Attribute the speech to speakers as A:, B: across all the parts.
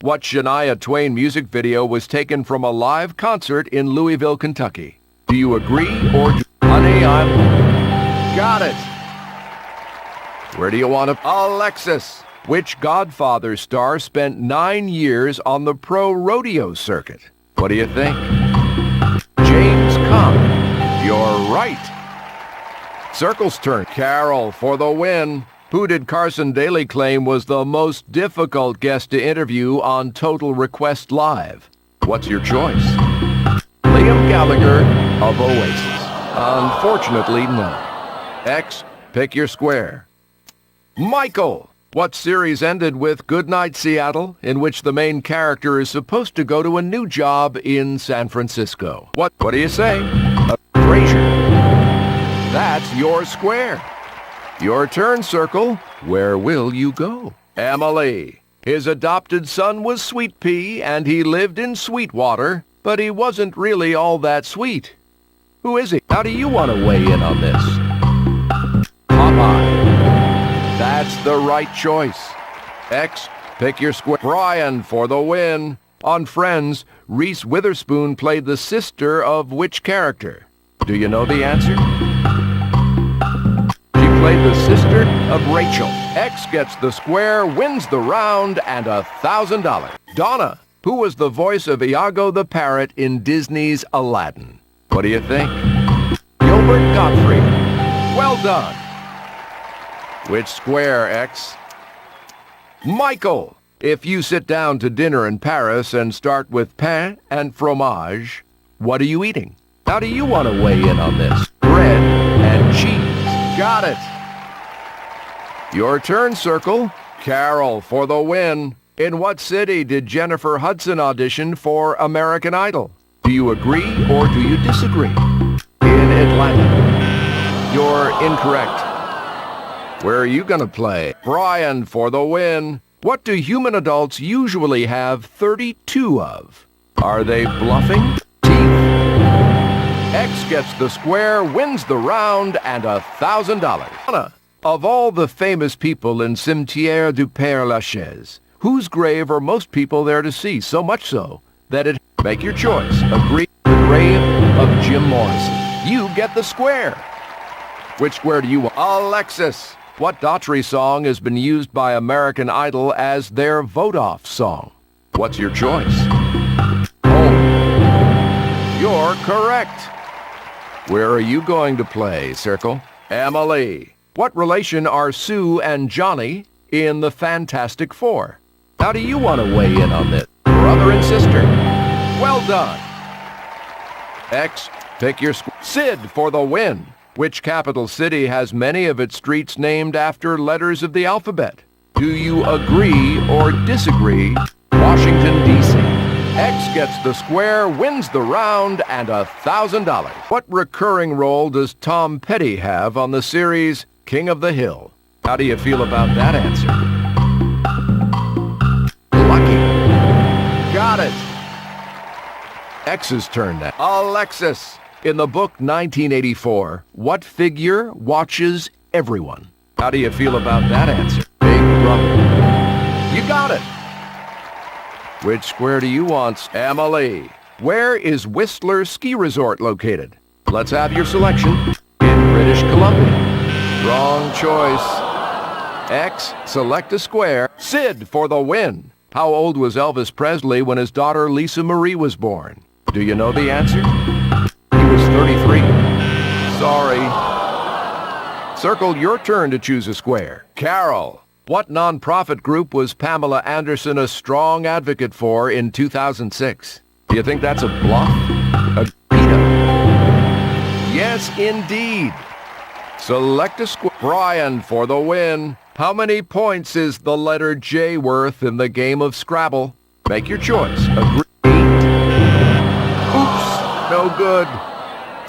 A: What Shania Twain music video was taken from a live concert in Louisville, Kentucky? Do you agree or Honey, I'm... Got it! Where do you want to... Alexis! Which Godfather star spent 9 years on the pro rodeo circuit? What do you think? James Caan. You're right. Circle's turn. Carol for the win. Who did Carson Daly claim was the most difficult guest to interview on Total Request Live? What's your choice? Liam Gallagher of Oasis. Unfortunately, no. X, pick your square. Michael! What series ended with Goodnight Seattle, in which the main character is supposed to go to a new job in San Francisco? What do you say? Frasier. That's your square. Your turn, Circle. Where will you go? Emily. His adopted son was Sweet Pea, and he lived in Sweetwater, but he wasn't really all that sweet. Who is he? How do you want to weigh in on this? Popeye. That's the right choice. X, pick your square. Brian for the win. On Friends, Reese Witherspoon played the sister of which character? Do you know the answer? She played the sister of Rachel. X gets the square, wins the round, and $1,000. Donna, who was the voice of Iago the Parrot in Disney's Aladdin? What do you think? Gilbert Gottfried. Well done. Which square, X? Michael, if you sit down to dinner in Paris and start with pain and fromage, what are you eating? How do you want to weigh in on this? Bread and cheese. Got it. Your turn, Circle. Carol for the win. In what city did Jennifer Hudson audition for American Idol? Do you agree or do you disagree? In Atlanta. You're incorrect. Where are you going to play? Brian for the win. What do human adults usually have 32 of? Are they bluffing? Teeth. X gets the square, wins the round, and $1,000. Of all the famous people in Cimetière du Père Lachaise, whose grave are most people there to see? So much so that it... Make your choice. Agree. The grave of Jim Morrison. You get the square. Which square do you want? Alexis. What Daughtry song has been used by American Idol as their vote-off song? What's your choice? Oh, you're correct. Where are you going to play, Circle? Emily. What relation are Sue and Johnny in the Fantastic Four? How do you want to weigh in on this? Brother and sister. Well done. X, pick your square. Sid for the win. Which capital city has many of its streets named after letters of the alphabet? Do you agree or disagree? Washington, D.C. X gets the square, wins the round, and $1,000. What recurring role does Tom Petty have on the series King of the Hill? How do you feel about that answer? Lucky. Got it. X's turn now. Alexis. In the book 1984, what figure watches everyone? How do you feel about that answer? Big Brother. You got it. Which square do you want? Emily. Where is Whistler Ski Resort located? Let's have your selection. In British Columbia. Wrong choice. X, select a square. Sid for the win. How old was Elvis Presley when his daughter Lisa Marie was born? Do you know the answer? He was 33. Sorry. Circle, your turn to choose a square. Carol. What nonprofit group was Pamela Anderson a strong advocate for in 2006? Do you think that's a bluff? A PETA? Yes, indeed. Select a square. Brian for the win. How many points is the letter J worth in the game of Scrabble? Make your choice. Agree. 8. Oops, no good.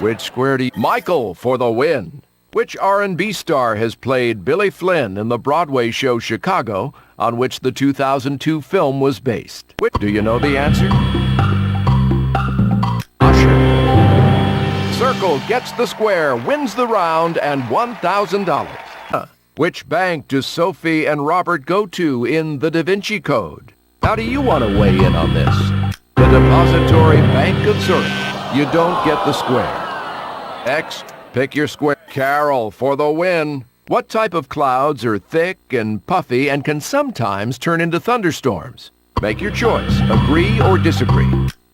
A: Which square do you... Michael for the win. Which R&B star has played Billy Flynn in the Broadway show Chicago, on which the 2002 film was based? Do you know the answer? Usher. Circle gets the square, wins the round, and $1,000. Which bank do Sophie and Robert go to in The Da Vinci Code? How do you want to weigh in on this? The Depository Bank of Zurich. You don't get the square. X, pick your square. Carol for the win. What type of clouds are thick and puffy and can sometimes turn into thunderstorms? Make your choice. Agree or disagree.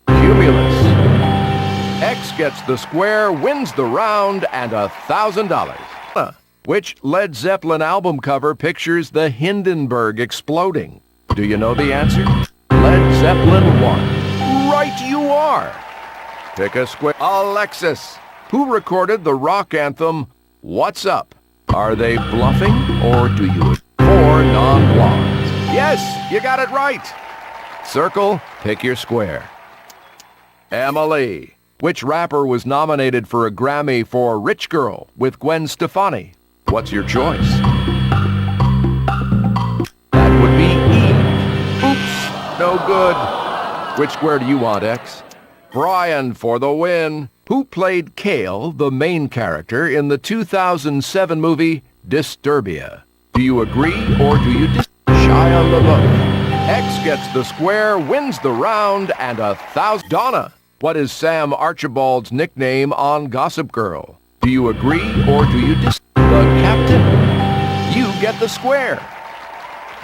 A: Cumulus. X gets the square, wins the round, and $1,000. Which Led Zeppelin album cover pictures the Hindenburg exploding? Do you know the answer? Led Zeppelin 1. Right you are. Pick a square. Alexis. Who recorded the rock anthem, What's Up? Are they bluffing, or do you... 4 non-blondes. Yes, you got it right. Circle, pick your square. Emily. Which rapper was nominated for a Grammy for Rich Girl with Gwen Stefani? What's your choice? That would be Eve. Oops, no good. Which square do you want, X? Brian for the win. Who played Kale, the main character, in the 2007 movie Disturbia? Do you agree or do you Shia LaBeouf. X gets the square, wins the round, and $1,000. Donna, what is Sam Archibald's nickname on Gossip Girl? Do you agree or do you The captain. You get the square.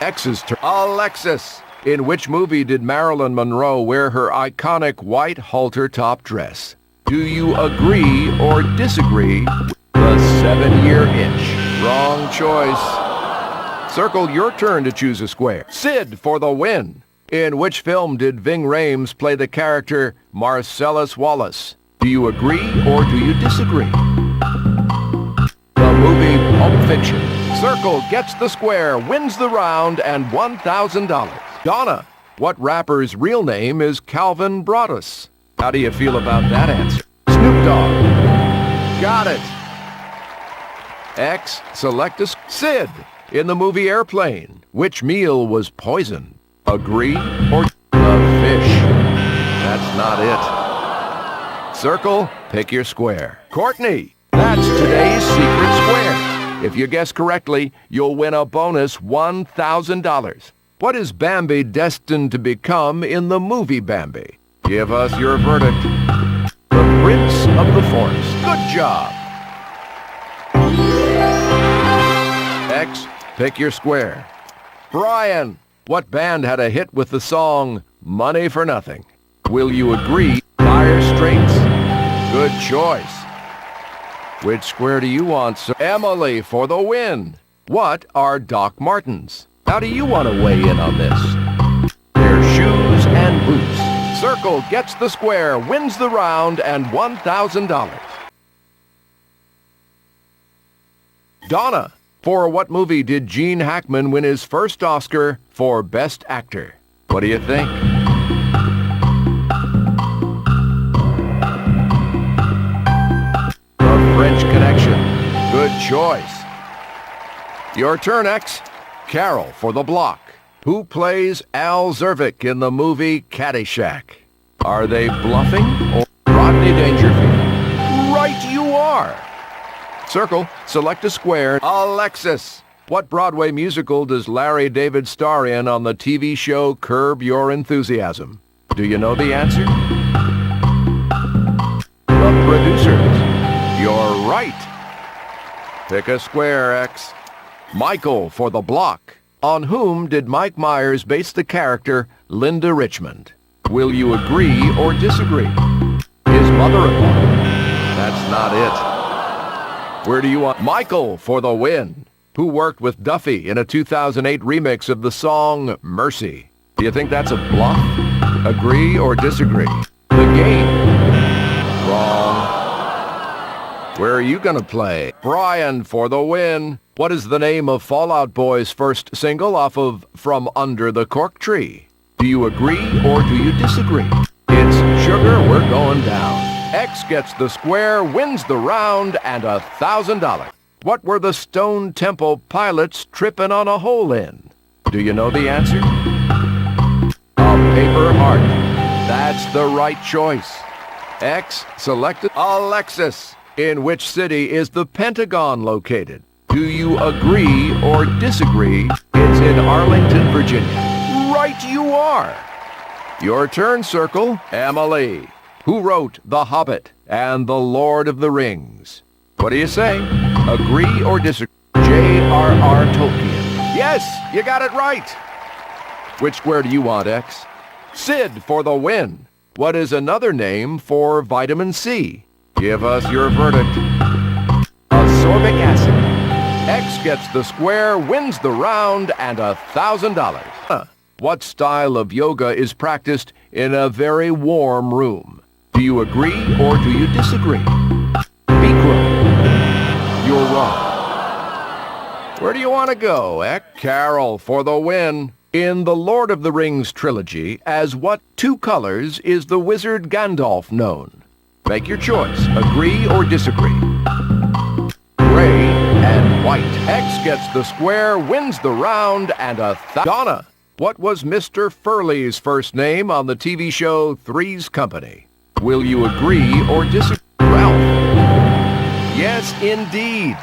A: X's turn. Alexis. In which movie did Marilyn Monroe wear her iconic white halter top dress? Do you agree or disagree with the 7-year itch? Wrong choice. Circle your turn to choose a square. Sid for the win. In which film did Ving Rhames play the character Marcellus Wallace? Do you agree or do you disagree? The movie Pulp Fiction. Circle gets the square, wins the round, and $1,000. Donna, what rapper's real name is Calvin Broadus? How do you feel about that answer? Snoop Dogg. Got it. X, select a... Sid, in the movie Airplane, which meal was poison? Agree or... The fish. That's not it. Circle, pick your square. Courtney, that's today's secret square. If you guess correctly, you'll win a bonus $1,000. What is Bambi destined to become in the movie Bambi? Give us your verdict. The Prince of the Forest. Good job. X, pick your square. Brian, what band had a hit with the song Money for Nothing? Will you agree? Dire Straits. Good choice. Which square do you want, sir? Emily for the win. What are Doc Martens? How do you want to weigh in on this? They're shoes and boots. Circle gets the square, wins the round, and $1,000. Donna, for what movie did Gene Hackman win his first Oscar for Best Actor? What do you think? The French Connection. Good choice. Your turn, X. Carol for the block. Who plays Al Zervik in the movie Caddyshack? Are they bluffing or Rodney Dangerfield? Right you are. Circle, select a square. Alexis, what Broadway musical does Larry David star in on the TV show Curb Your Enthusiasm? Do you know the answer? The Producers. You're right. Pick a square, X. Michael for the block. On whom did Mike Myers base the character Linda Richmond? Will you agree or disagree? His mother-in-law. That's not it. Where do you want Michael for the win? Who worked with Duffy in a 2008 remix of the song Mercy? Do you think that's a bluff? Agree or disagree? The Game. Wrong. Where are you gonna play? Brian for the win. What is the name of Fall Out Boy's first single off of From Under the Cork Tree? Do you agree or do you disagree? It's Sugar, We're Going Down. X gets the square, wins the round, and $1,000. What were the Stone Temple Pilots tripping on a hole in? Do you know the answer? A paper heart. That's the right choice. X selected. Alexis, in which city is the Pentagon located? Do you agree or disagree? It's in Arlington, Virginia. right you are. Your turn, Circle. Emily, who wrote The Hobbit and The Lord of the Rings? What do you say? Agree or disagree? J.R.R. Tolkien. Yes, you got it right. Which square do you want, X? Sid for the win. What is another name for vitamin C? Give us your verdict. Ascorbic acid. X gets the square, wins the round, and $1,000. What style of yoga is practiced in a very warm room? Do you agree or do you disagree? Bikram. You're wrong. Where do you want to go, X? Carol for the win. In the Lord of the Rings trilogy, as what two colors is the wizard Gandalf known? Make your choice. Agree or disagree? Gray and white. X gets the square, wins the round, and Donna, what was Mr. Furley's first name on the TV show Three's Company? Will you agree or disagree? Ralph. Yes, indeed.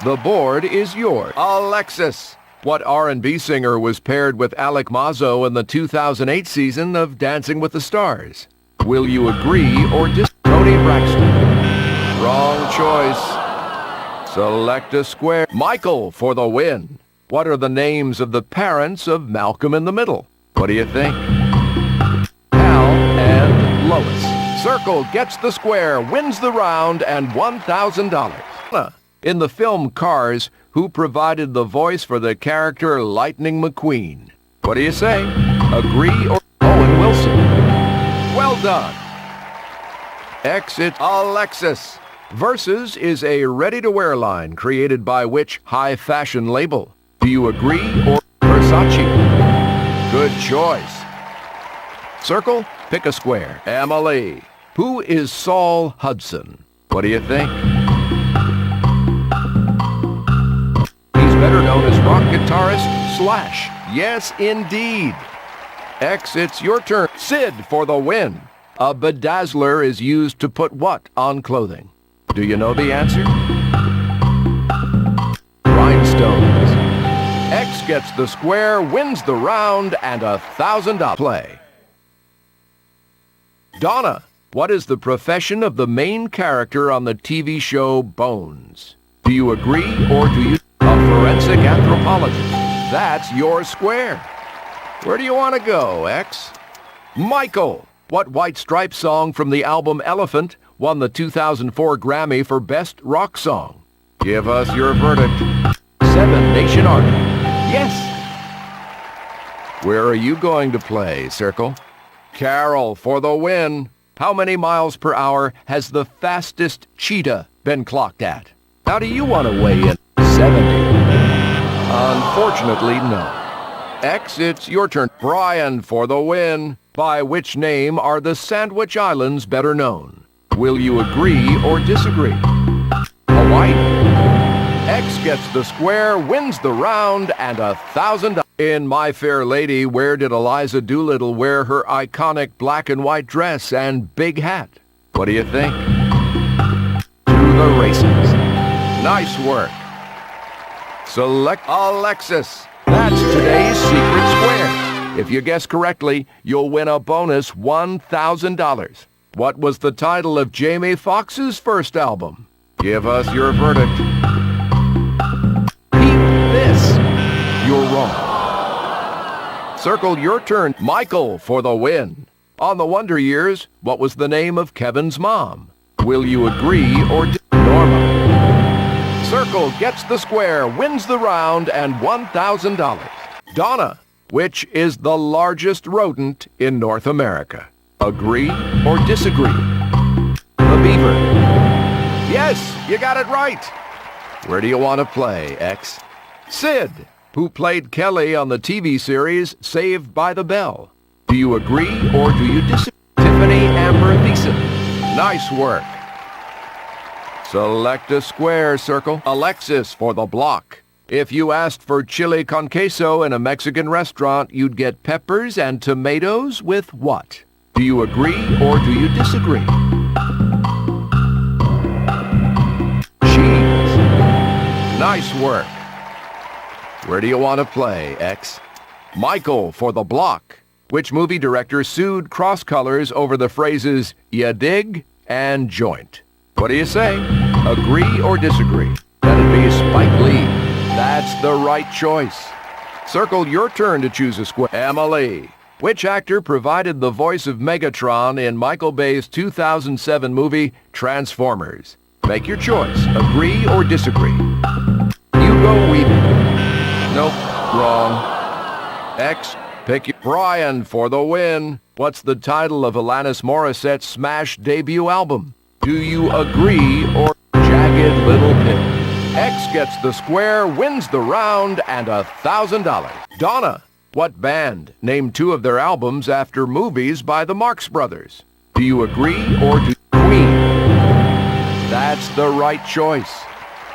A: The board is yours. Alexis, what R&B singer was paired with Alec Mazzo in the 2008 season of Dancing with the Stars? Will you agree or disagree? Tony Braxton. Wrong choice. Select a square. Michael for the win. What are the names of the parents of Malcolm in the Middle? What do you think? Hal and Lois. Circle gets the square, wins the round, and $1,000. In the film Cars, who provided the voice for the character Lightning McQueen? What do you say? Agree or... Owen Wilson. Well done. Exit Alexis. Versus is a ready-to-wear line created by which high fashion label? Do you agree or Versace? Good choice. Circle, pick a square. Emily, who is Saul Hudson? What do you think? He's better known as rock guitarist Slash. Yes, indeed. X, it's your turn. Sid for the win. A bedazzler is used to put what on clothing? Do you know the answer? Rhinestones. X gets the square, wins the round, and $1,000. Play. Donna, what is the profession of the main character on the TV show Bones? Do you agree or do you... A forensic anthropologist. That's your square. Where do you want to go, X? Michael, what White Stripes song from the album Elephant won the 2004 Grammy for Best Rock Song? Give us your verdict. Seven Nation Army. Yes. Where are you going to play, Circle? Carol for the win. How many miles per hour has the fastest cheetah been clocked at? How do you want to weigh in? 70. Unfortunately, no. X, it's your turn. Brian for the win. By which name are the Sandwich Islands better known? Will you agree or disagree? Hawaii. X gets the square, wins the round, and $1,000. In My Fair Lady, where did Eliza Doolittle wear her iconic black and white dress and big hat? What do you think? To the races. Nice work. Select Alexis. That's today's secret square. If you guess correctly, you'll win a bonus $1,000. What was the title of Jamie Foxx's first album? Give us your verdict. Peep this. You're wrong. Circle, your turn. Michael for the win. On the Wonder Years, what was the name of Kevin's mom? Will you agree or Norma? Circle gets the square, wins the round, and $1,000. Donna, which is the largest rodent in North America? Agree or disagree? The beaver. Yes, you got it right. Where do you want to play, X? Sid, who played Kelly on the TV series Saved by the Bell. Do you agree or do you disagree? Tiffany Amber Thiessen. Nice work. Select a square, Circle. Alexis for the block. If you asked for chili con queso in a Mexican restaurant, you'd get peppers and tomatoes with what? Do you agree or do you disagree? Cheese. Nice work. Where do you want to play, X? Michael for the block. Which movie director sued Cross Colors over the phrases "ya dig" and "joint"? What do you say? Agree or disagree? That'd be Spike Lee. That's the right choice. Circle your turn to choose a square. Emily. Which actor provided the voice of Megatron in Michael Bay's 2007 movie Transformers? Make your choice. Agree or disagree? Hugo Weaving. Nope. Wrong. X. Pick your... Brian for the win. What's the title of Alanis Morissette's smash debut album? Do you agree or Jagged Little Pill? X gets the square, wins the round, and $1,000. Donna. What band named two of their albums after movies by the Marx Brothers? Do you agree or do Queen? That's the right choice.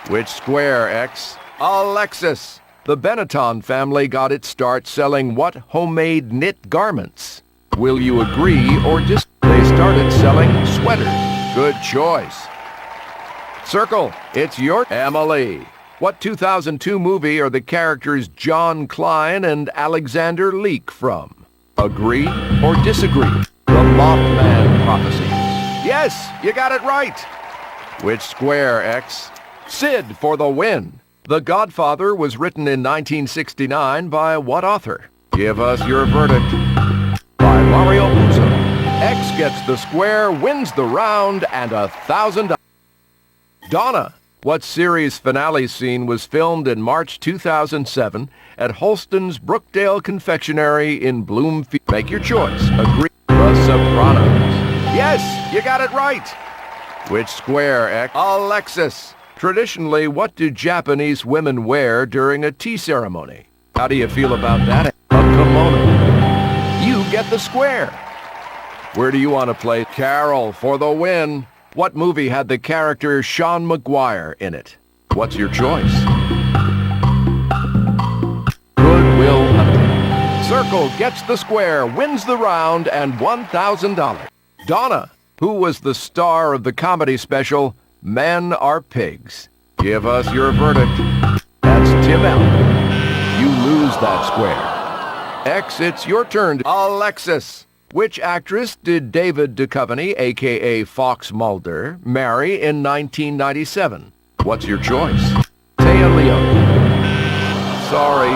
A: Which square, X? Alexis. The Benetton family got its start selling what homemade knit garments? Will you agree or disagree? They started selling sweaters. Good choice. Circle, it's your... Emily. What 2002 movie are the characters John Klein and Alexander Leek from? Agree or disagree? The Mothman Prophecies. Yes, you got it right. Which square, X? Sid for the win. The Godfather was written in 1969 by what author? Give us your verdict. By Mario Puzo. X gets the square, wins the round, and $1,000. Donna. What series finale scene was filmed in March 2007 at Holston's Brookdale Confectionery in Bloomfield? Make your choice. Agree. The Sopranos. Yes, you got it right. Which square, X? Alexis. Traditionally, what do Japanese women wear during a tea ceremony? How do you feel about that? A kimono. You get the square. Where do you want to play? Carol for the win. What movie had the character Sean Maguire in it? What's your choice? Good Will Hunting. Circle gets the square, wins the round, and $1,000. Donna, who was the star of the comedy special Men Are Pigs? Give us your verdict. That's Tim Allen. You lose that square. X, it's your turn. Alexis. Which actress did David Duchovny, a.k.a. Fox Mulder, marry in 1997? What's your choice? Téa Leoni. Sorry.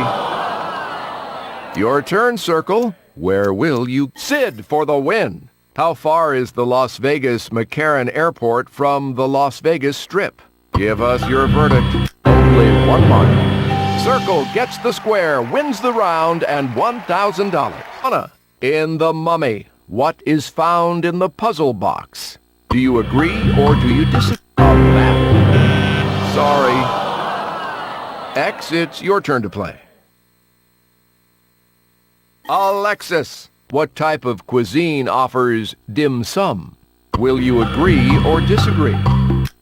A: Your turn, Circle. Where will you... Sid for the win. How far is the Las Vegas McCarran Airport from the Las Vegas Strip? Give us your verdict. Only 1 mile. Circle gets the square, wins the round, and $1,000. Anna. In The Mummy, what is found in the puzzle box? Do you agree or do you disagree? A map. Sorry. X, it's your turn to play. Alexis, what type of cuisine offers dim sum? Will you agree or disagree?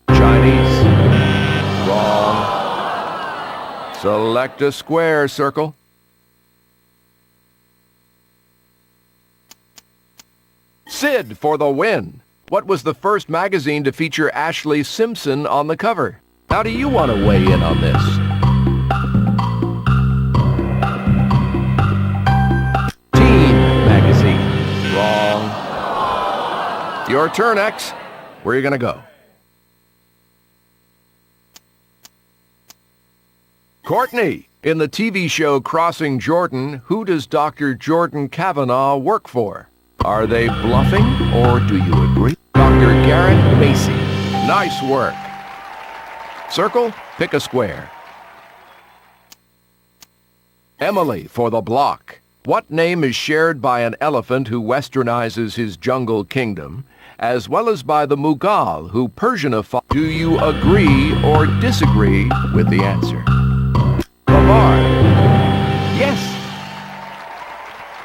A: Chinese. Wrong. Select a square, Circle. Sid for the win. What was the first magazine to feature Ashley Simpson on the cover? How do you want to weigh in on this? Teen magazine. Wrong. Your turn, X. Where are you going to go? Courtney. In the TV show Crossing Jordan, who does Dr. Jordan Kavanaugh work for? Are they bluffing, or do you agree? Dr. Garrett Macy. Nice work. Circle, pick a square. Emily for the block. What name is shared by an elephant who westernizes his jungle kingdom, as well as by the Mughal who Persianifies? Do you agree or disagree with the answer? Babar. Yes.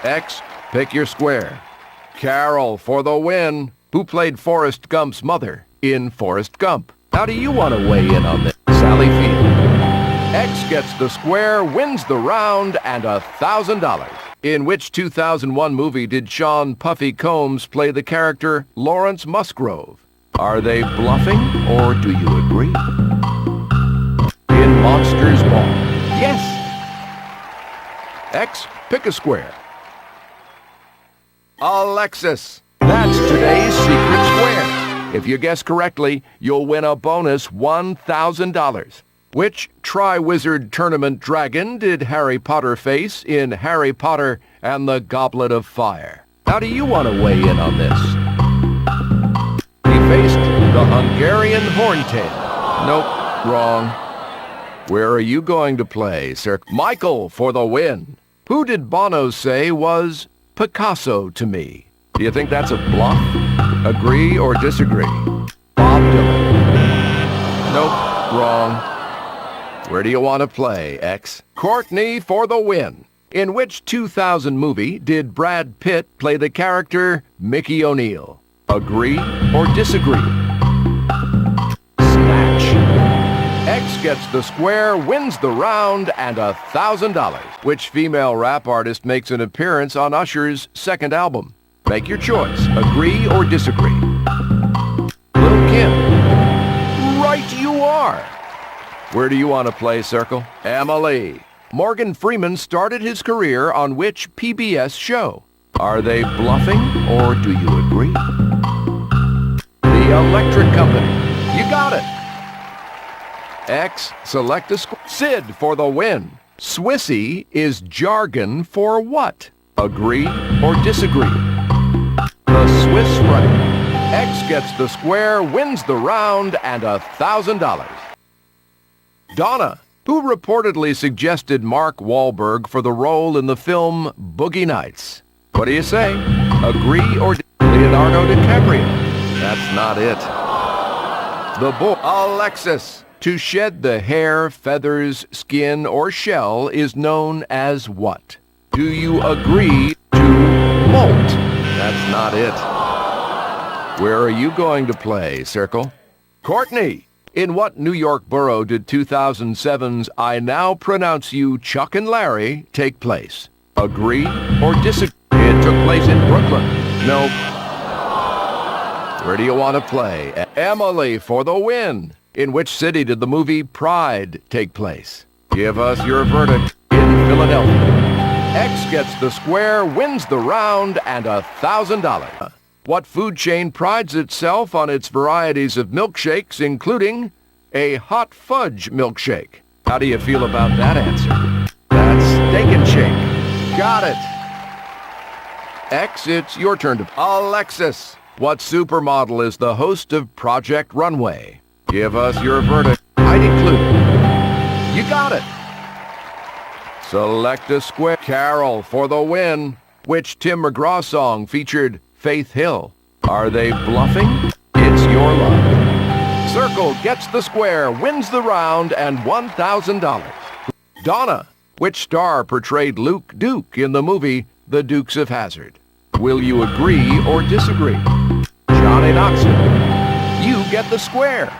A: X, pick your square. Carol for the win. Who played Forrest Gump's mother in Forrest Gump? How do you want to weigh in on this? Sally Field. X gets the square, wins the round, and $1,000. In which 2001 movie did Sean Puffy Combs play the character Lawrence Musgrove? Are they bluffing, or do you agree? In Monsters Ball. Yes. X, Pick a square. Alexis. That's today's secret square. If you guess correctly, you'll win a bonus $1,000. Which Triwizard Tournament dragon did Harry Potter face in Harry Potter and the Goblet of Fire? How do you want to weigh in on this? He faced the Hungarian Horntail. Nope, wrong. Where are you going to play, sir? Michael for the win. Who did Bono say was Picasso to me? Do you think that's a bluff? Agree or disagree? Bob Dylan. Nope, wrong. Where do you want to play, X? Courtney for the win. In which 2000 movie did Brad Pitt play the character Mickey O'Neill? Agree or disagree? Snatch. X gets the square, wins the round, and $1,000. Which female rap artist makes an appearance on Usher's second album? Make your choice. Agree or disagree? Lil' Kim. Right you are. Where do you want to play, Circle? Emily. Morgan Freeman started his career on which PBS show? Are they bluffing or do you agree? The Electric Company. You got it. X, select a square. Sid for the win. Swissy is jargon for what? Agree or disagree? The Swiss franc. X gets the square, wins the round, and $1,000. Donna, who reportedly suggested Mark Wahlberg for the role in the film Boogie Nights. What do you say? Agree or Leonardo DiCaprio? That's not it. The boy Alexis. To shed the hair, feathers, skin, or shell is known as what? Do you agree to molt? That's not it. Where are you going to play, Circle? Courtney. In what New York borough did 2007's I Now Pronounce You Chuck and Larry take place? Agree or disagree? It took place in Brooklyn. Nope. Where do you want to play? Emily for the win. In which city did the movie Pride take place? Give us your verdict. In Philadelphia. X gets the square, wins the round, and $1,000. What food chain prides itself on its varieties of milkshakes, including a hot fudge milkshake? How do you feel about that answer? That's Steak and Shake. Got it. X, it's your turn to... Alexis, what supermodel is the host of Project Runway? Give us your verdict. Heidi Klum. You got it. Select a square. Carol for the win. Which Tim McGraw song featured Faith Hill? Are they bluffing? It's your luck. Circle gets the square, wins the round, and $1,000. Donna, which star portrayed Luke Duke in the movie The Dukes of Hazzard? Will you agree or disagree? Johnny Knoxville. You get the square.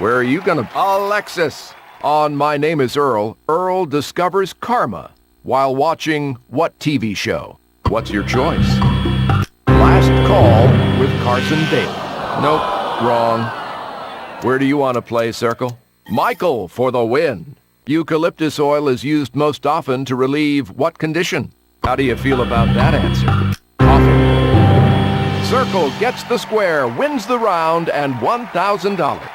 A: Where are you gonna... Alexis. On My Name is Earl, Earl discovers karma while watching what TV show? What's your choice? Last Call with Carson Daly. Nope, wrong. Where do you want to play, Circle? Michael for the win. Eucalyptus oil is used most often to relieve what condition? How do you feel about that answer? Coffee. Circle gets the square, wins the round, and $1,000.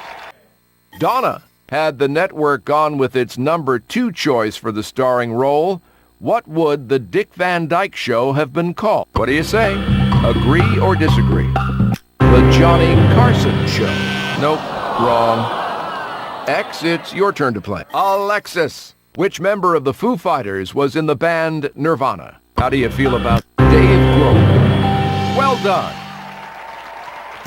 A: Donna, had the network gone with its number 2 choice for the starring role, what would the Dick Van Dyke Show have been called? What do you say? Agree or disagree? The Johnny Carson Show. Nope, wrong. X, it's your turn to play. Alexis, which member of the Foo Fighters was in the band Nirvana? How do you feel about Dave Grohl? Well done.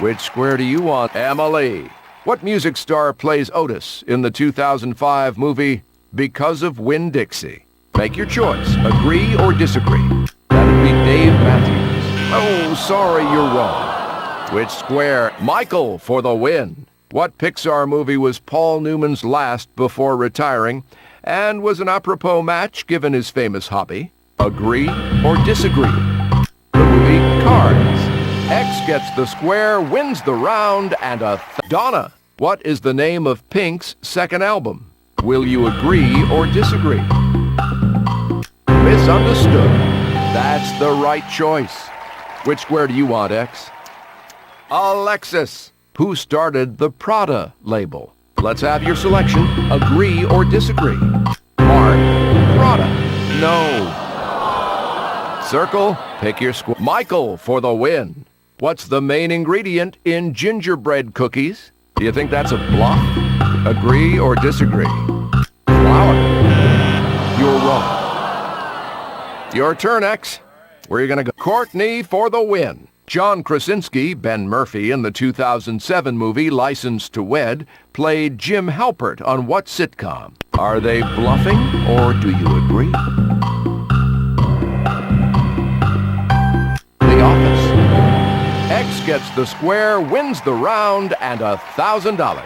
A: Which square do you want? Emily. What music star plays Otis in the 2005 movie Because of Winn-Dixie? Make your choice. Agree or disagree? That'd be Dave Matthews. Oh, sorry, you're wrong. Which square? Michael for the win. What Pixar movie was Paul Newman's last before retiring and was an apropos match given his famous hobby? Agree or disagree? The movie Cars. X gets the square, wins the round, and Donna, what is the name of Pink's second album? Will you agree or disagree? Miss Misunderstood. That's the right choice. Which square do you want, X? Alexis. Who started the Prada label? Let's have your selection. Agree or disagree? Mark. Prada. No. Circle. Pick your square. Michael for the win. What's the main ingredient in gingerbread cookies? Do you think that's a bluff? Agree or disagree? Flour. You're wrong. Your turn, X. Where are you going to go? Courtney for the win. John Krasinski, Ben Murphy, in the 2007 movie License to Wed, played Jim Halpert on what sitcom? Are they bluffing or do you agree? The Office. X gets the square, wins the round, and $1,000.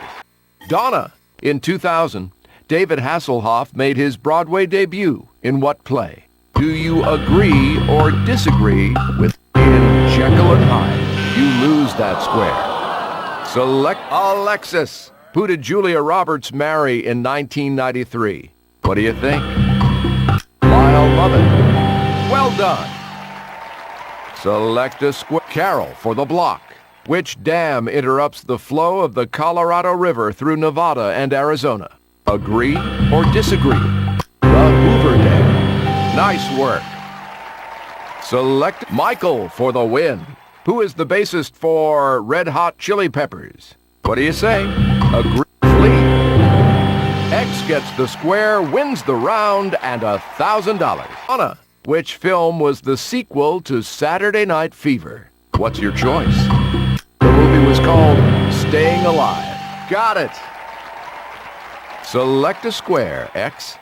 A: Donna. In 2000, David Hasselhoff made his Broadway debut in what play? Do you agree or disagree with In Jekyll and Hyde? You lose that square. Select Alexis. Who did Julia Roberts marry in 1993? What do you think? Lyle Lovett. Well done. Select a square. Carol for the block. Which dam interrupts the flow of the Colorado River through Nevada and Arizona? Agree or disagree? The Hoover Dam. Nice work. Select Michael for the win. Who is the bassist for Red Hot Chili Peppers? What do you say? Agree. Flea. X gets the square, wins the round, and $1,000. Anna, which film was the sequel to Saturday Night Fever? What's your choice? The movie was called Staying Alive. Got it. Select a square, X.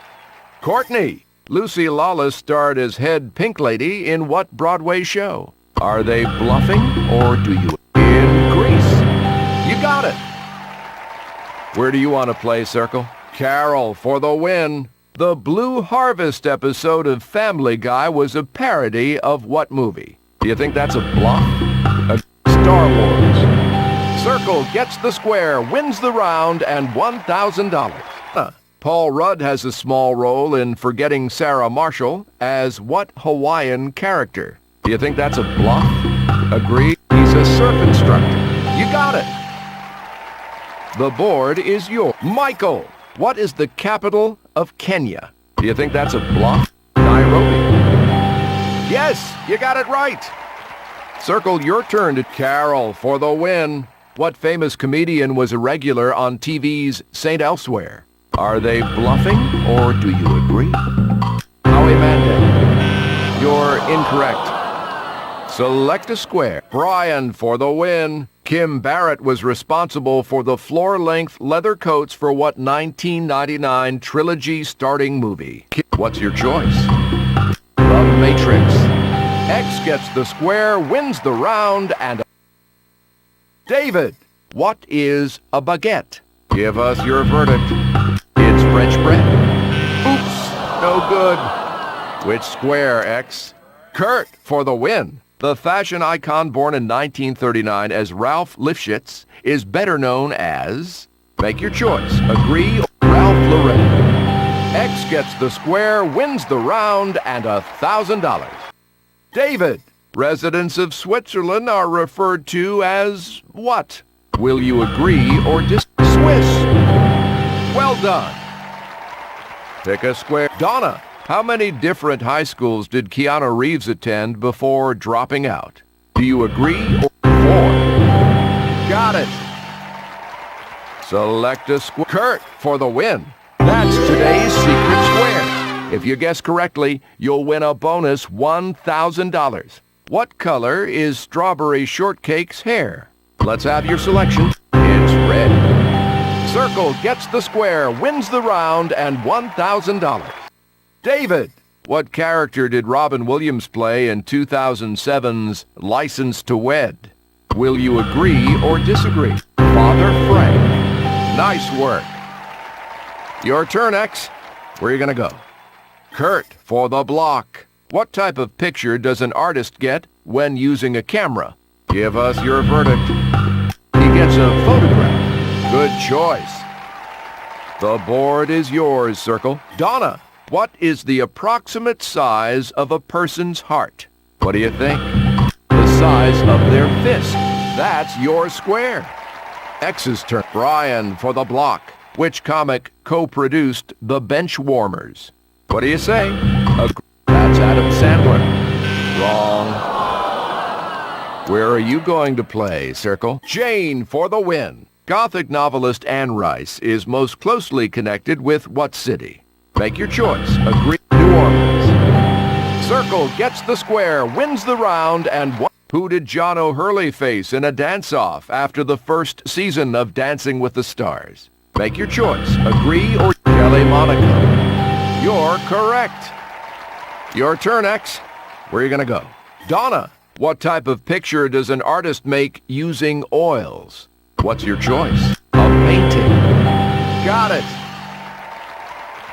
A: Courtney. Lucy Lawless starred as head pink lady in what Broadway show? Are they bluffing or do you? In Grease. You got it. Where do you want to play, Circle? Carol for the win. The Blue Harvest episode of Family Guy was a parody of what movie? Do you think that's a bluff? Star Wars. Circle gets the square, wins the round, and $1,000. Paul Rudd has a small role in Forgetting Sarah Marshall as what Hawaiian character? Do you think that's a bluff? Agree? He's a surf instructor. You got it. The board is yours. Michael, what is the capital of Kenya? Do you think that's a bluff? Nairobi. Yes, you got it right. Circle your turn to Carol for the win. What famous comedian was a regular on TV's St. Elsewhere? Are they bluffing or do you agree? Howie Mandel. You're incorrect. Select a square. Brian for the win. Kim Barrett was responsible for the floor-length leather coats for what 1999 trilogy-starting movie? What's your choice? The Matrix. X gets the square, wins the round, and... David, what is a baguette? Give us your verdict. It's French bread. Oops, no good. Which square, X? Kurt for the win. The fashion icon born in 1939 as Ralph Lifshitz is better known as... Make your choice. Agree or Ralph Lauren. X gets the square, wins the round, and $1,000. David, residents of Switzerland are referred to as what? Will you agree or Swiss? Well done. Pick a square. Donna, how many different high schools did Keanu Reeves attend before dropping out? Do you agree or 4? Got it. Select a square. Kurt for the win. That's today's secret square. If you guess correctly, you'll win a bonus $1,000. What color is Strawberry Shortcake's hair? Let's have your selection. It's red. Circle gets the square, wins the round, and $1,000. David, what character did Robin Williams play in 2007's License to Wed? Will you agree or disagree? Father Frank. Nice work. Your turn, X. Where are you going to go? Kurt for the block. What type of picture does an artist get when using a camera? Give us your verdict. He gets a photograph. Good choice. The board is yours, Circle. Donna, What is the approximate size of a person's heart? What do you think? The size of their fist. That's your square. X's turn. Brian for the block. Which comic co-produced The Benchwarmers? What do you say? That's Adam Sandler. Wrong. Where are you going to play, Circle? Jane for the win. Gothic novelist Anne Rice is most closely connected with what city? Make your choice. Agree. New Orleans. Circle gets the square, wins the round, and what? Who did John O'Hurley face in a dance-off after the first season of Dancing with the Stars? Make your choice. Agree or Kelly Monaco. You're correct. Your turn, X. Where are you going to go? Donna, what type of picture does an artist make using oils? What's your choice? A painting. Got it.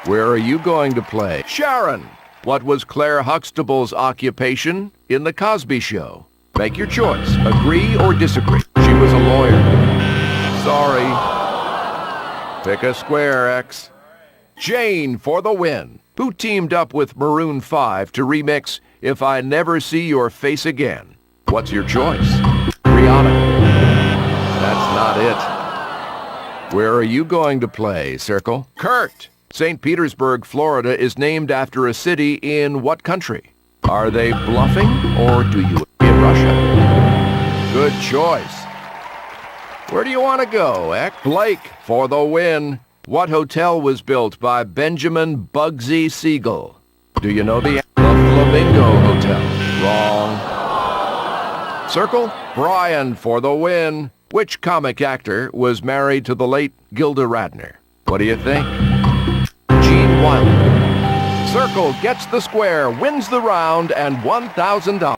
A: Where are you going to play? Sharon, what was Claire Huxtable's occupation in The Cosby Show? Make your choice. Agree or disagree. She was a lawyer. Sorry. Pick a square, X. Jane for the win. Who teamed up with Maroon 5 to remix If I Never See Your Face Again? What's your choice? Rihanna. That's not it. Where are you going to play, Circle? Kurt. St. Petersburg, Florida is named after a city in what country? Are they bluffing or do you in Russia? Good choice. Where do you want to go, X? Blake for the win. What hotel was built by Benjamin Bugsy Siegel? Do you know the Flamingo Hotel? Wrong. Circle. Brian for the win. Which comic actor was married to the late Gilda Radner? What do you think? Gene Wilder. Circle gets the square, wins the round, and $1,000.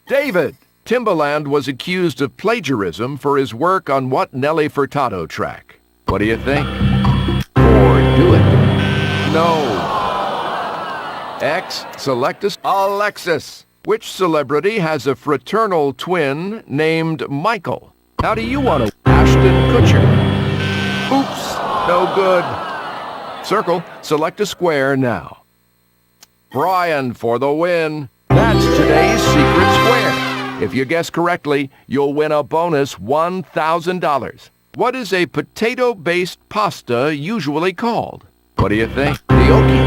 A: David. Timbaland was accused of plagiarism for his work on what Nelly Furtado track? What do you think? Or do it? No. X, select a... Alexis. Which celebrity has a fraternal twin named Michael? How do you want to... Ashton Kutcher. Oops, no good. Circle, select a square now. Brian for the win. That's today's secret square. If you guess correctly, you'll win a bonus $1,000. What is a potato-based pasta usually called? What do you think? Gnocchi.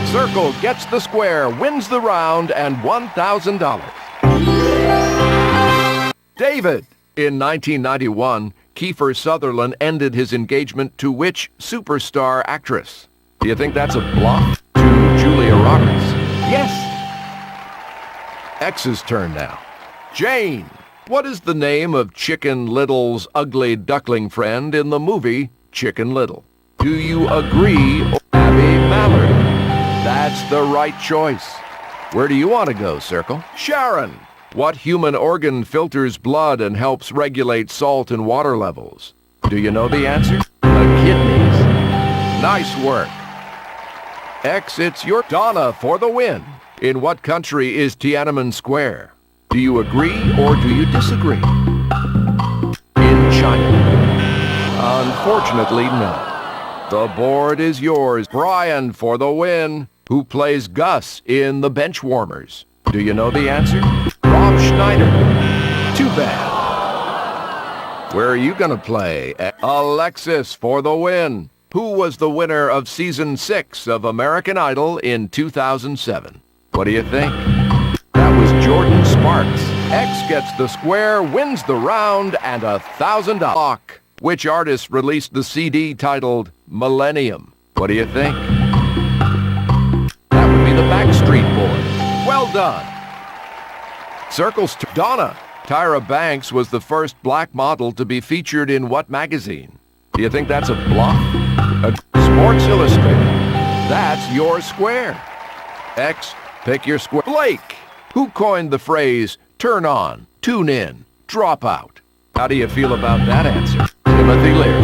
A: Circle gets the square, wins the round, and $1,000. David. In 1991, Kiefer Sutherland ended his engagement to which superstar actress? Do you think that's a bluff? To Julia Roberts. Yes. X's turn now. Jane, what is the name of Chicken Little's ugly duckling friend in the movie Chicken Little? Do you agree or Abby Mallard? That's the right choice. Where do you want to go, Circle? Sharon, what human organ filters blood and helps regulate salt and water levels? Do you know the answer? The kidneys. Nice work. X, it's your Donna for the win. In what country is Tiananmen Square? Do you agree or do you disagree? In China. Unfortunately, no. The board is yours. Brian for the win. Who plays Gus in The Benchwarmers? Do you know the answer? Rob Schneider. Too bad. Where are you going to play? Alexis for the win. Who was the winner of Season 6 of American Idol in 2007? What do you think? That was Jordan Sparks. X gets the square, wins the round, and $1,000. Which artist released the CD titled Millennium? What do you think? That would be the Backstreet Boys. Well done. Circles to Donna. Tyra Banks was the first black model to be featured in what magazine? Do you think that's a bluff? Sports Illustrated. That's your square. X, pick your square. Blake, who coined the phrase, turn on, tune in, drop out? How do you feel about that answer? Timothy Leary.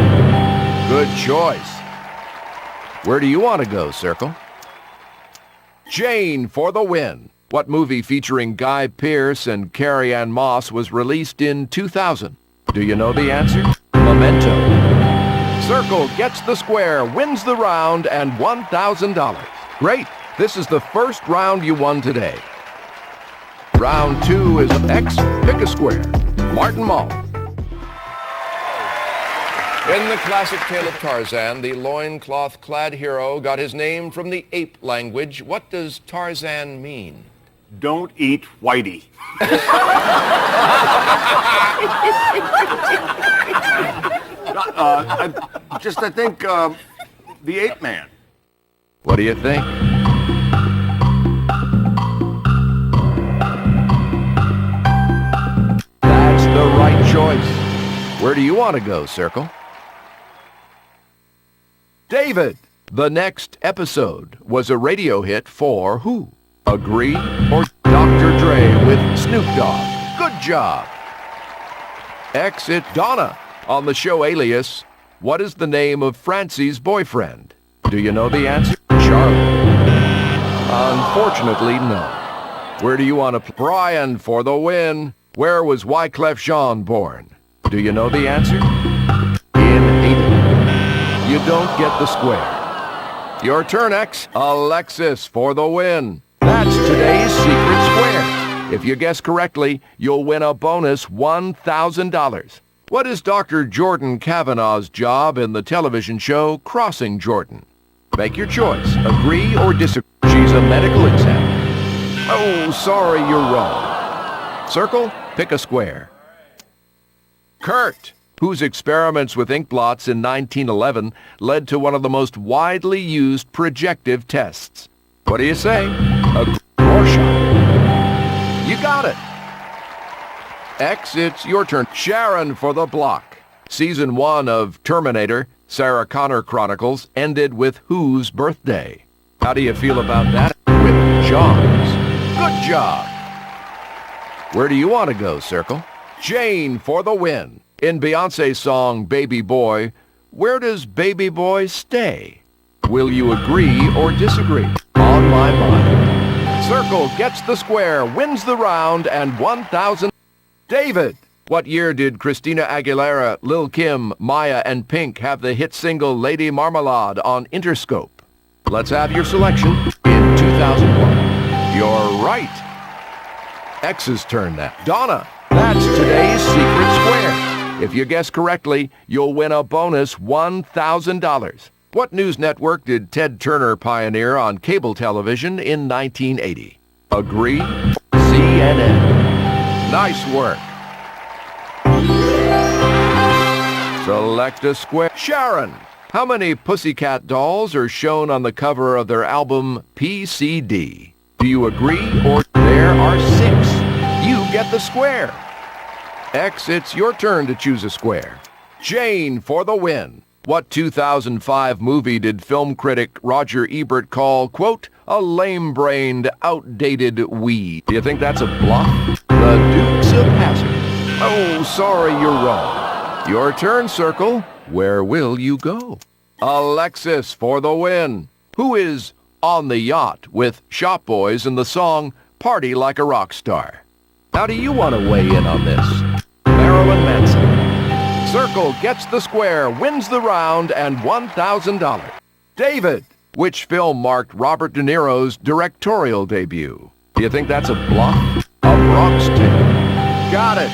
A: Good choice. Where do you want to go, Circle? Jane for the win. What movie featuring Guy Pearce and Carrie-Anne Moss was released in 2000? Do you know the answer? Memento. Circle gets the square, wins the round, and $1,000. Great. This is the first round you won today. Round 2 is X, pick a square. Martin Mull. In the classic tale of Tarzan, the loincloth-clad hero got his name from the ape language. What does Tarzan mean?
B: Don't eat Whitey. I think the ape man.
A: What do you think? That's the right choice. Where do you want to go, Circle? David, the next episode was a radio hit for who? Agree or Dr. Dre with Snoop Dogg? Good job. Exit Donna. On the show Alias, what is the name of Francie's boyfriend? Do you know the answer? Charlie. Unfortunately, no. Where do you want to Brian for the win? Where was Wyclef Jean born? Do you know the answer? In Haiti. You don't get the square. Your turn, X. Alexis for the win. That's today's secret square. If you guess correctly, you'll win a bonus $1,000. What is Dr. Jordan Kavanaugh's job in the television show Crossing Jordan? Make your choice. Agree or disagree. She's a medical examiner. Oh, sorry, you're wrong. Circle, pick a square. Kurt, whose experiments with ink blots in 1911 led to one of the most widely used projective tests. What do you say? A Rorschach. You got it. X, it's your turn. Sharon for the block. Season 1 of Terminator, Sarah Connor Chronicles, ended with whose birthday? How do you feel about that? With John's. Good job. Where do you want to go, Circle? Jane for the win. In Beyonce's song Baby Boy, where does Baby Boy stay? Will you agree or disagree? On my mind. Circle gets the square, wins the round, and $1,000. David, what year did Christina Aguilera, Lil' Kim, Maya, and Pink have the hit single Lady Marmalade on Interscope? Let's have your selection. In 2001. You're right. X's turn now. Donna, that's today's secret square. If you guess correctly, you'll win a bonus $1,000. What news network did Ted Turner pioneer on cable television in 1980? Agree? CNN. Nice work. Select a square. Sharon, how many Pussycat Dolls are shown on the cover of their album PCD? Do you agree or there are 6? You get the square. X, it's your turn to choose a square. Jane for the win. What 2005 movie did film critic Roger Ebert call, quote, a lame-brained, outdated weed? Do you think that's a bluff? The Dukes of Hazzard. Oh, sorry, you're wrong. Your turn, Circle. Where will you go? Alexis for the win. Who is on the yacht with Shop Boys in the song Party Like a Rock Star? How do you want to weigh in on this? Marilyn Manson. Circle gets the square, wins the round, and $1,000. David, which film marked Robert De Niro's directorial debut? Do you think that's a bluff? A Bronx Tale. Got it.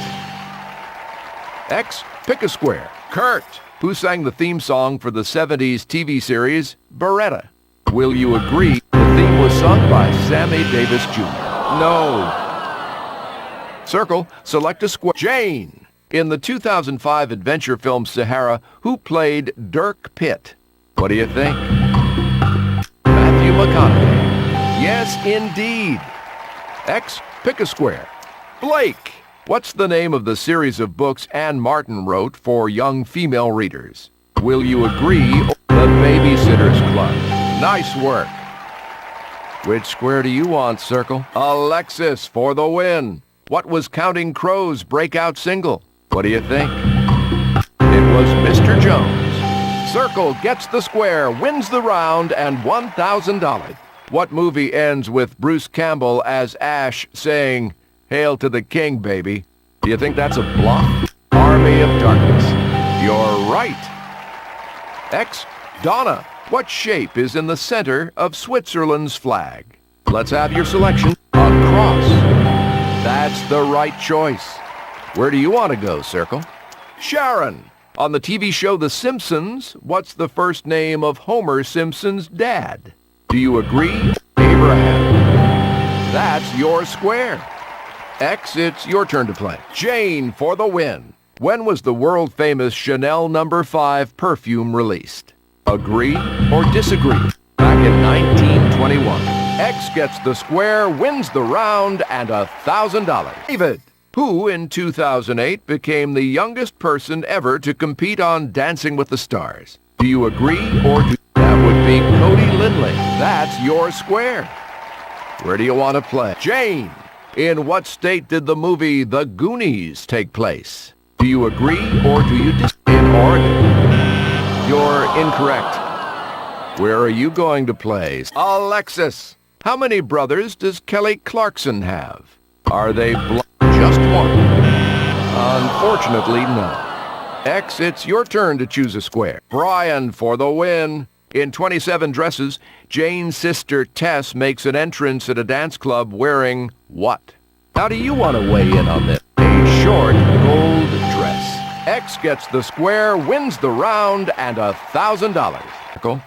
A: X, pick a square. Kurt, who sang the theme song for the 70s TV series Beretta? Will you agree the theme was sung by Sammy Davis Jr.? No. Circle, select a square. Jane. In the 2005 adventure film Sahara, who played Dirk Pitt? What do you think? Matthew McConaughey. Yes, indeed. X, pick a square. Blake, what's the name of the series of books Anne Martin wrote for young female readers? Will you agree? The Babysitter's Club. Nice work. Which square do you want, Circle? Alexis for the win. What was Counting Crows' breakout single? What do you think? It was Mr. Jones. Circle gets the square, wins the round, and $1,000. What movie ends with Bruce Campbell as Ash saying, "Hail to the king, baby"? Do you think that's a bluff? Army of Darkness. You're right. X. Donna, what shape is in the center of Switzerland's flag? Let's have your selection. A cross. That's the right choice. Where do you want to go, Circle? Sharon, on the TV show The Simpsons, what's the first name of Homer Simpson's dad? Do you agree? Abraham. That's your square. X, it's your turn to play. Jane for the win. When was the world-famous Chanel No. 5 perfume released? Agree or disagree? Back in 1921. X gets the square, wins the round, and $1,000. David, who in 2008 became the youngest person ever to compete on Dancing with the Stars. Do you agree or do... That would be Cody Lindley. That's your square. Where do you want to play? Jane, in what state did the movie The Goonies take place? Do you agree or do you disagree? In Oregon. You're incorrect. Where are you going to play? Alexis, how many brothers does Kelly Clarkson have? Are they just one? Unfortunately, no. X, it's your turn to choose a square. Brian for the win. In 27 Dresses, Jane's sister Tess makes an entrance at a dance club wearing what? How do you want to weigh in on this? A short gold dress. X gets the square, wins the round, and $1,000.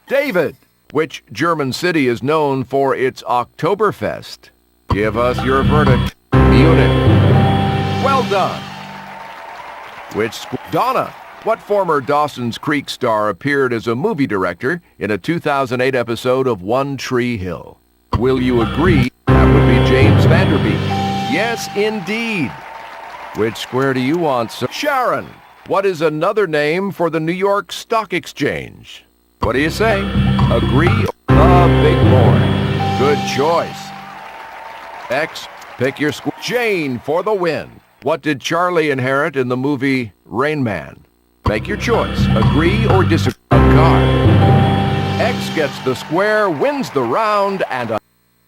A: David, which German city is known for its Oktoberfest? Give us your verdict. Munich. Well done. Donna, what former Dawson's Creek star appeared as a movie director in a 2008 episode of One Tree Hill? Will you agree that would be James Vanderbeek? Yes, indeed. Which square do you want, sir? Sharon, what is another name for the New York Stock Exchange? What do you say? Agree? The Big Board. Good choice. X, pick your square. Jane for the win. What did Charlie inherit in the movie Rain Man? Make your choice. Agree or disagree? A car. X gets the square, wins the round, and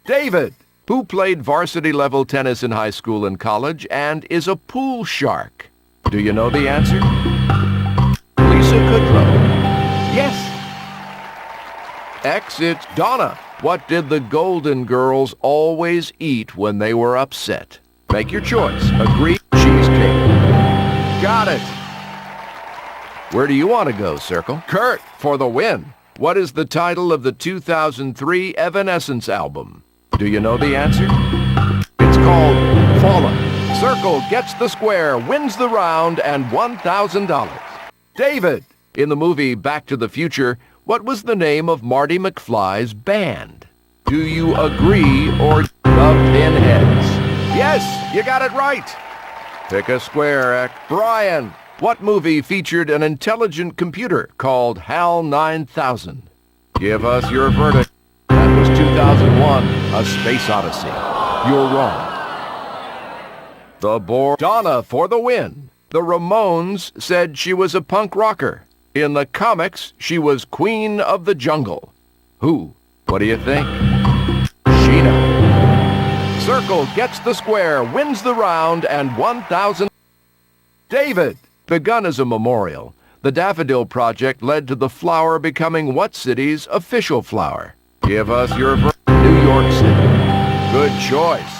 A: David, who played varsity-level tennis in high school and college and is a pool shark. Do you know the answer? Lisa Kudrow. Yes. X, it's Donna. What did the Golden Girls always eat when they were upset? Make your choice. Agree? Cheesecake. Got it. Where do you want to go, Circle? Kurt, for the win. What is the title of the 2003 Evanescence album? Do you know the answer? It's called Fallen. Circle gets the square, wins the round, and $1,000. David, in the movie Back to the Future, what was the name of Marty McFly's band? Do you agree or the Pinheads? Yes, you got it right. Pick a square, X. Brian, what movie featured an intelligent computer called HAL 9000? Give us your verdict. That was 2001, A Space Odyssey. You're wrong. The board. Donna for the win. The Ramones said she was a punk rocker. In the comics, she was Queen of the Jungle. Who? What do you think? Sheena. Circle gets the square, wins the round, and $1,000. David, begun as a memorial, the Daffodil Project led to the flower becoming what city's official flower? Give us your New York City. Good choice.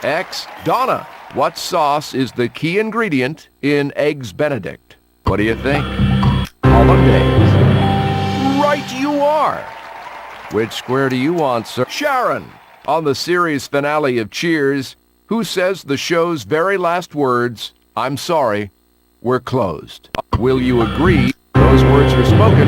A: X, Donna, what sauce is the key ingredient in Eggs Benedict? What do you think? Hollandaise. Right you are. Which square do you want, sir? Sharon, on the series finale of Cheers, who says the show's very last words, "I'm sorry, we're closed"? Will you agree those words are spoken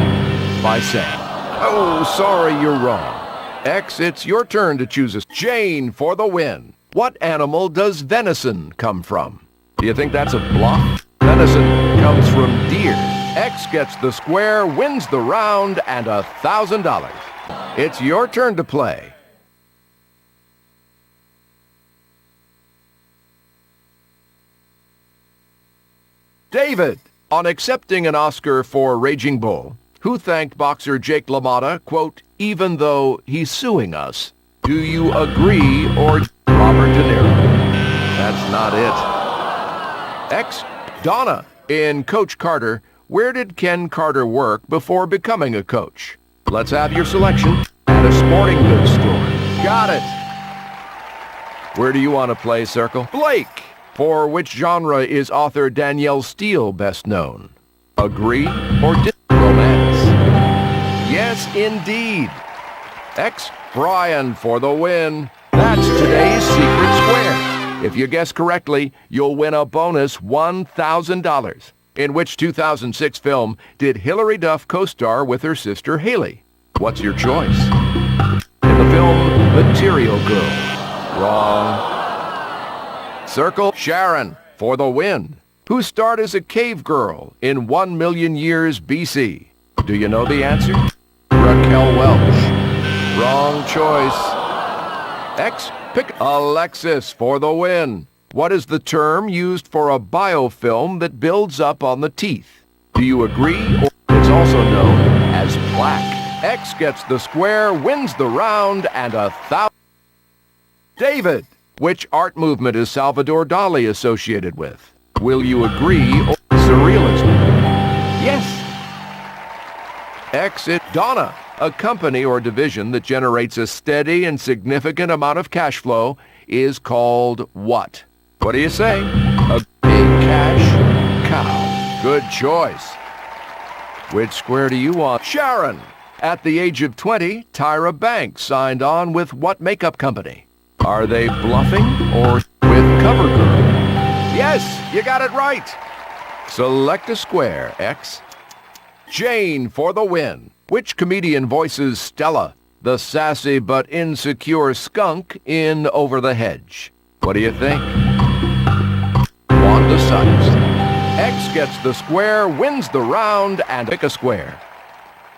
A: by saying, "Oh, sorry, you're wrong"? X, it's your turn to choose a... Jane for the win. What animal does venison come from? Do you think that's a bluff? Venison comes from deer. X gets the square, wins the round, and $1,000. It's your turn to play. David, on accepting an Oscar for Raging Bull, who thanked boxer Jake LaMotta, quote, "even though he's suing us"? Do you agree or Robert De Niro? That's not it. X, Donna, in Coach Carter, Where did Ken Carter work before becoming a coach? Let's have your selection. At a sporting goods store. Got it. Where do you want to play, Circle? Blake. For which genre is author Danielle Steele best known? Agree or romance? Yes, indeed. X. Brian for the win. That's today's Secret Square. If you guess correctly, you'll win a bonus $1,000. In which 2006 film did Hilary Duff co-star with her sister Haley? What's your choice? In the film Material Girl. Wrong. Circle. Sharon for the win. Who starred as a cave girl in 1 Million Years BC? Do you know the answer? Raquel Welch. Wrong choice. X. Pick Alexis for the win. What is the term used for a biofilm that builds up on the teeth? Do you agree? Or it's also known as plaque. X gets the square, wins the round, and $1,000. David, which art movement is Salvador Dali associated with? Will you agree or surrealism? Yes. X. Donna, a company or division that generates a steady and significant amount of cash flow, is called what? What do you say? A cash cow. Good choice. Which square do you want? Sharon. At the age of 20, Tyra Banks signed on with what makeup company? Are they bluffing or with CoverGirl? Yes, you got it right. Select a square, X. Jane for the win. Which comedian voices Stella, the sassy but insecure skunk in Over the Hedge? What do you think? Wanda Sykes. X gets the square, wins the round, and pick a square.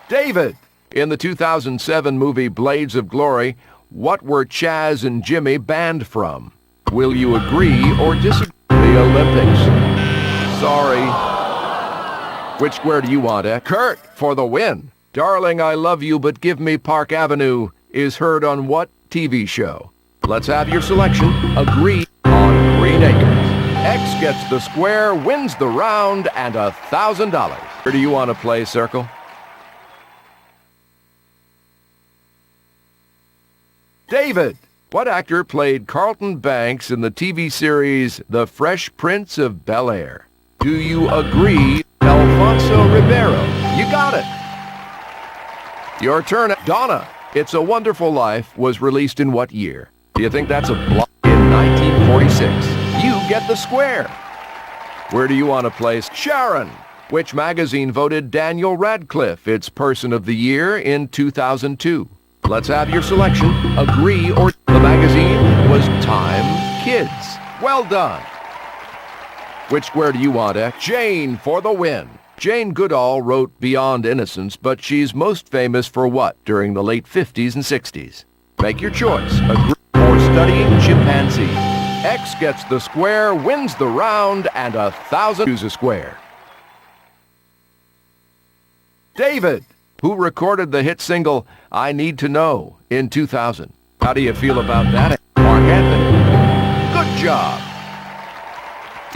A: David. In the 2007 movie Blades of Glory, what were Chaz and Jimmy banned from? Will you agree or disagree? The Olympics. Sorry. Which square do you want, X? Kurt for the win. Darling, I Love You But Give Me Park Avenue is heard on what TV show? Let's have your selection. Agree on Green Acres. X gets the square, wins the round, and $1,000. Where do you want to play, Circle? David, what actor played Carlton Banks in the TV series The Fresh Prince of Bel-Air? Do you agree? Alfonso Ribeiro. You got it. Your turn. Donna, It's a Wonderful Life was released in what year? Do you think that's a block? In 1946. You get the square. Where do you want to place? Sharon, which magazine voted Daniel Radcliffe its Person of the Year in 2002? Let's have your selection. Agree or the magazine was Time Kids. Well done. Which square do you want, X? Jane for the win. Jane Goodall wrote Beyond Innocence, but she's most famous for what during the late 50s and 60s? Make your choice. Agree or studying chimpanzee. X gets the square, wins the round, and $1,000. Choose a square. David, who recorded the hit single I Need to Know in 2000. How do you feel about that? Mark Anthony. Good job.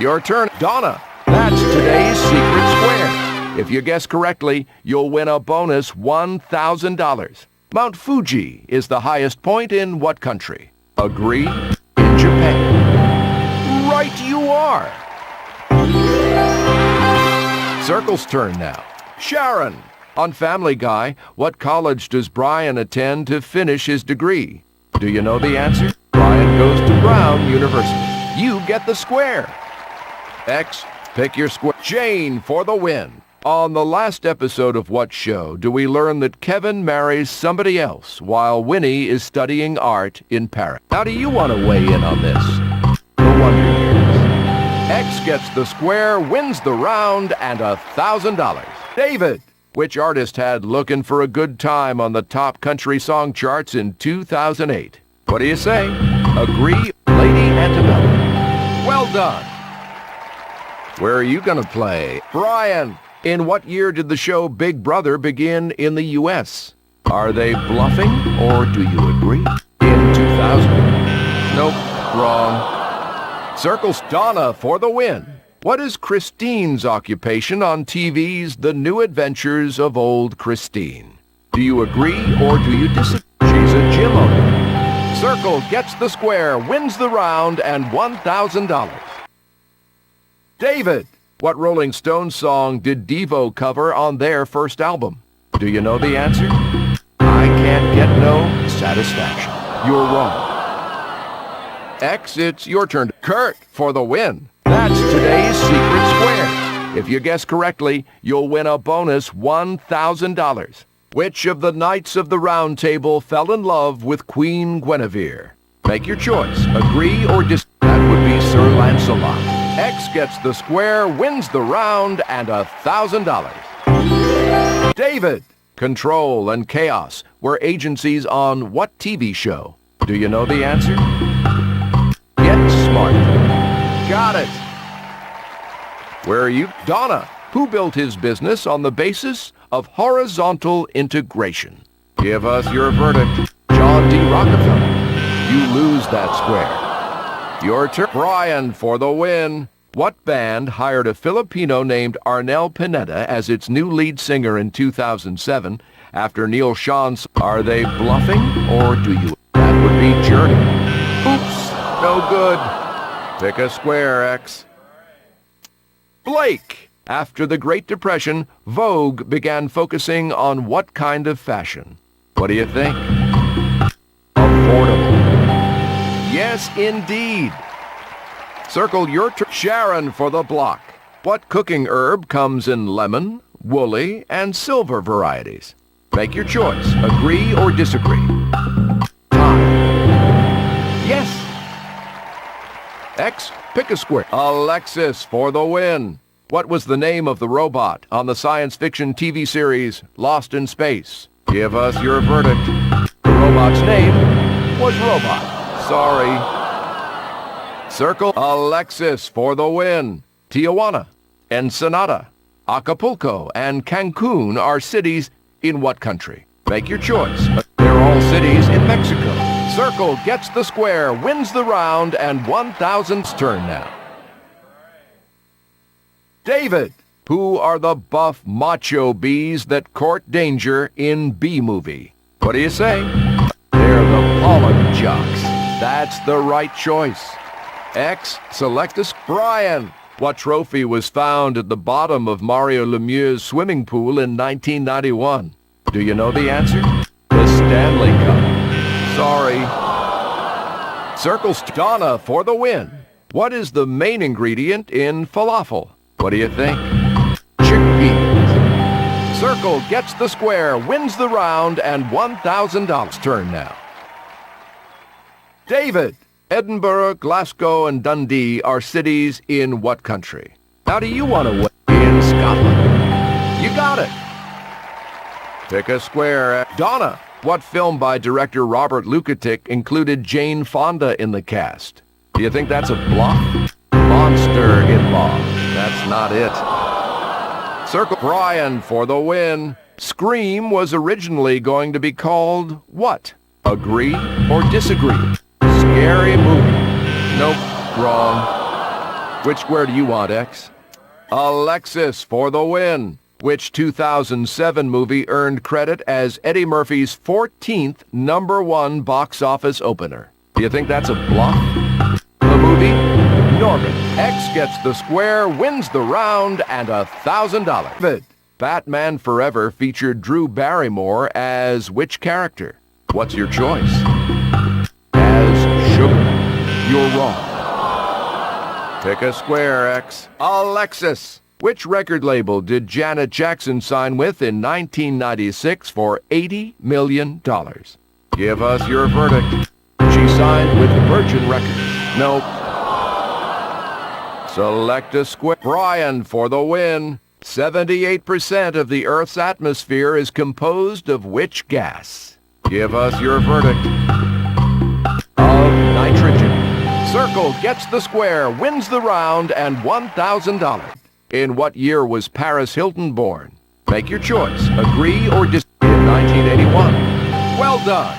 A: Your turn. Donna, that's today's Secret Square. If you guess correctly, you'll win a bonus $1,000. Mount Fuji is the highest point in what country? Agree? In Japan. Right you are. Circle's turn now. Sharon. On Family Guy, what college does Brian attend to finish his degree? Do you know the answer? Brian goes to Brown University. You get the square. X, pick your square. Jane for the win. On the last episode of what show do we learn that Kevin marries somebody else while Winnie is studying art in Paris? How do you want to weigh in on this? The Wonder Years. X gets the square, wins the round, and $1,000. David, which artist had Looking for a Good Time on the top country song charts in 2008? What do you say? Agree? Lady Antebellum. Well done. Where are you going to play? Brian, in what year did the show Big Brother begin in the U.S.? Are they bluffing or do you agree? In 2000. Nope, wrong. Circles. Donna for the win. What is Christine's occupation on TV's The New Adventures of Old Christine? Do you agree or do you disagree? She's a gym owner. Circle gets the square, wins the round, and $1,000. David, what Rolling Stones song did Devo cover on their first album? Do you know the answer? I Can't Get No Satisfaction. You're wrong. X, it's your turn. Kurt, for the win. That's today's secret square. If you guess correctly, you'll win a bonus $1,000. Which of the knights of the Round Table fell in love with Queen Guinevere? Make your choice. Agree or disagree. That would be Sir Lancelot. X gets the square, wins the round, and $1,000. David, Control and Chaos were agencies on what TV show? Do you know the answer? Get smart. Got it. Where are you? Donna, who built his business on the basis of horizontal integration? Give us your verdict. John D. Rockefeller. You lose that square. Your turn. Brian, for the win. What band hired a Filipino named Arnel Pineda as its new lead singer in 2007 after Neil Sean's? Are they bluffing or do you? That would be Journey. Oops, no good. Pick a square, X. Blake. After the Great Depression, Vogue began focusing on what kind of fashion? What do you think? Affordable. Yes, indeed. Circle your turn. Sharon, for the block. What cooking herb comes in lemon, woolly, and silver varieties? Make your choice. Agree or disagree. Time. Yes. X, pick a square. Alexis, for the win. What was the name of the robot on the science fiction TV series Lost in Space? Give us your verdict. The robot's name was Robot. Sorry. Circle. Alexis, for the win. Tijuana, Ensenada, Acapulco, and Cancun are cities in what country? Make your choice. They're all cities in Mexico. Circle gets the square, wins the round, and 1,000's turn now. David, who are the buff macho bees that court danger in B-Movie? What do you say? They're the pollen jocks. That's the right choice. X, select a... Brian, what trophy was found at the bottom of Mario Lemieux's swimming pool in 1991? Do you know the answer? The Stanley Cup. Sorry. Circles. Donna, for the win. What is the main ingredient in falafel? What do you think? Chickpeas. Circle gets the square, wins the round, and $1,000. Turn now. David, Edinburgh, Glasgow, and Dundee are cities in what country? How do you want to win? In Scotland. You got it. Pick a square. Donna, what film by director Robert Lukatic included Jane Fonda in the cast? Do you think that's a bluff? Monster-in-Law. That's not it. Circle. Brian, for the win. Scream was originally going to be called what? Agree or disagree? Scary movie. Nope, wrong. Which square do you want, X? Alexis, for the win. Which 2007 movie earned credit as Eddie Murphy's 14th #1 box office opener? Do you think that's a bluff? The movie? Norbit. X gets the square, wins the round, and $1,000. Batman Forever featured Drew Barrymore as which character? What's your choice? As Sugar. You're wrong. Pick a square, X. Alexis. Which record label did Janet Jackson sign with in 1996 for $80 million? Give us your verdict. She signed with Virgin Records. Nope. Select a square. Brian, for the win. 78% of the Earth's atmosphere is composed of which gas? Give us your verdict. Of nitrogen. Circle gets the square, wins the round, and $1,000. In what year was Paris Hilton born? Make your choice. Agree or disagree. In 1981. Well done.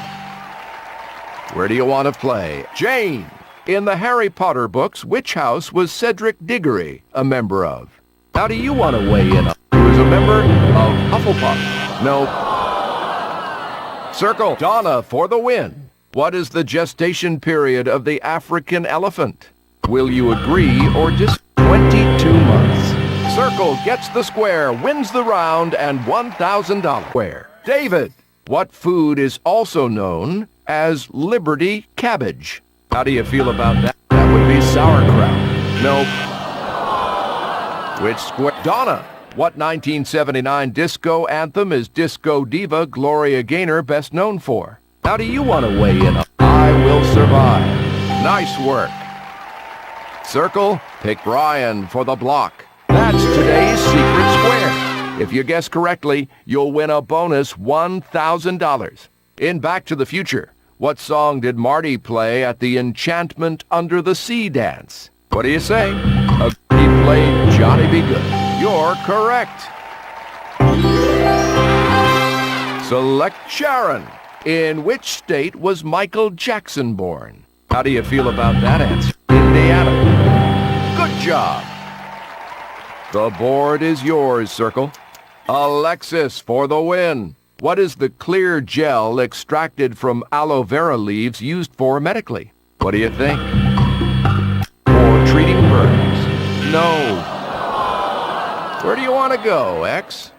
A: Where do you want to play? Jane, In the Harry Potter books, which house was Cedric Diggory a member of? How do you want to weigh in on? He was a member of Hufflepuff. No. Circle. Donna for the win. What is the gestation period of the African elephant? Will you agree or disagree? 22 months. Circle gets the square, wins the round, and $1,000. Square. David. What food is also known as Liberty cabbage? How do you feel about that? That would be sauerkraut. Nope. Which square? Donna. What 1979 disco anthem is disco diva Gloria Gaynor best known for? How do you want to weigh in? I Will Survive. Nice work. Circle, pick Brian for the block. That's today's secret square. If you guess correctly, you'll win a bonus $1,000. In Back to the Future, what song did Marty play at the Enchantment Under the Sea dance? What do you say? He played Johnny B. Good. You're correct. Select Sharon. In which state was Michael Jackson born? How do you feel about that answer? Indiana. Good job. The board is yours, Circle. Alexis for the win. What is the clear gel extracted from aloe vera leaves used for medically? What do you think? For treating burns? No. Where do you want to go, X?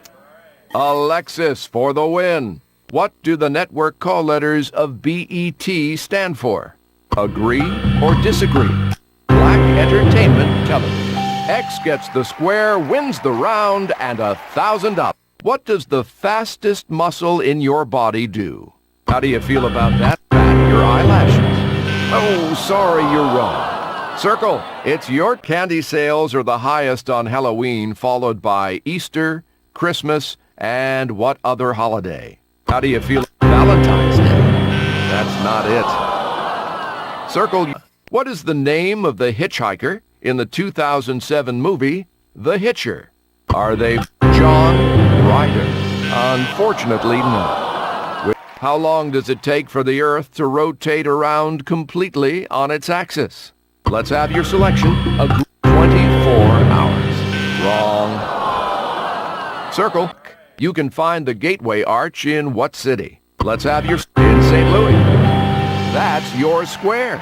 A: Alexis for the win. What do the network call letters of BET stand for? Agree or disagree? Black Entertainment Television. X gets the square, wins the round, and $1,000. What does the fastest muscle in your body do? How do you feel about that? Bat your eyelashes. Oh, sorry, you're wrong. Circle, it's your candy sales are the highest on Halloween, followed by Easter, Christmas, and what other holiday? How do you feel? Valentine's Day. That's not it. Circle. What is the name of the hitchhiker in the 2007 movie, The Hitcher? Are they John Ryder? Unfortunately, no. How long does it take for the Earth to rotate around completely on its axis? Let's have your selection. 24 hours. Wrong. Circle. You can find the Gateway Arch in what city? Let's have your in St. Louis. That's your square.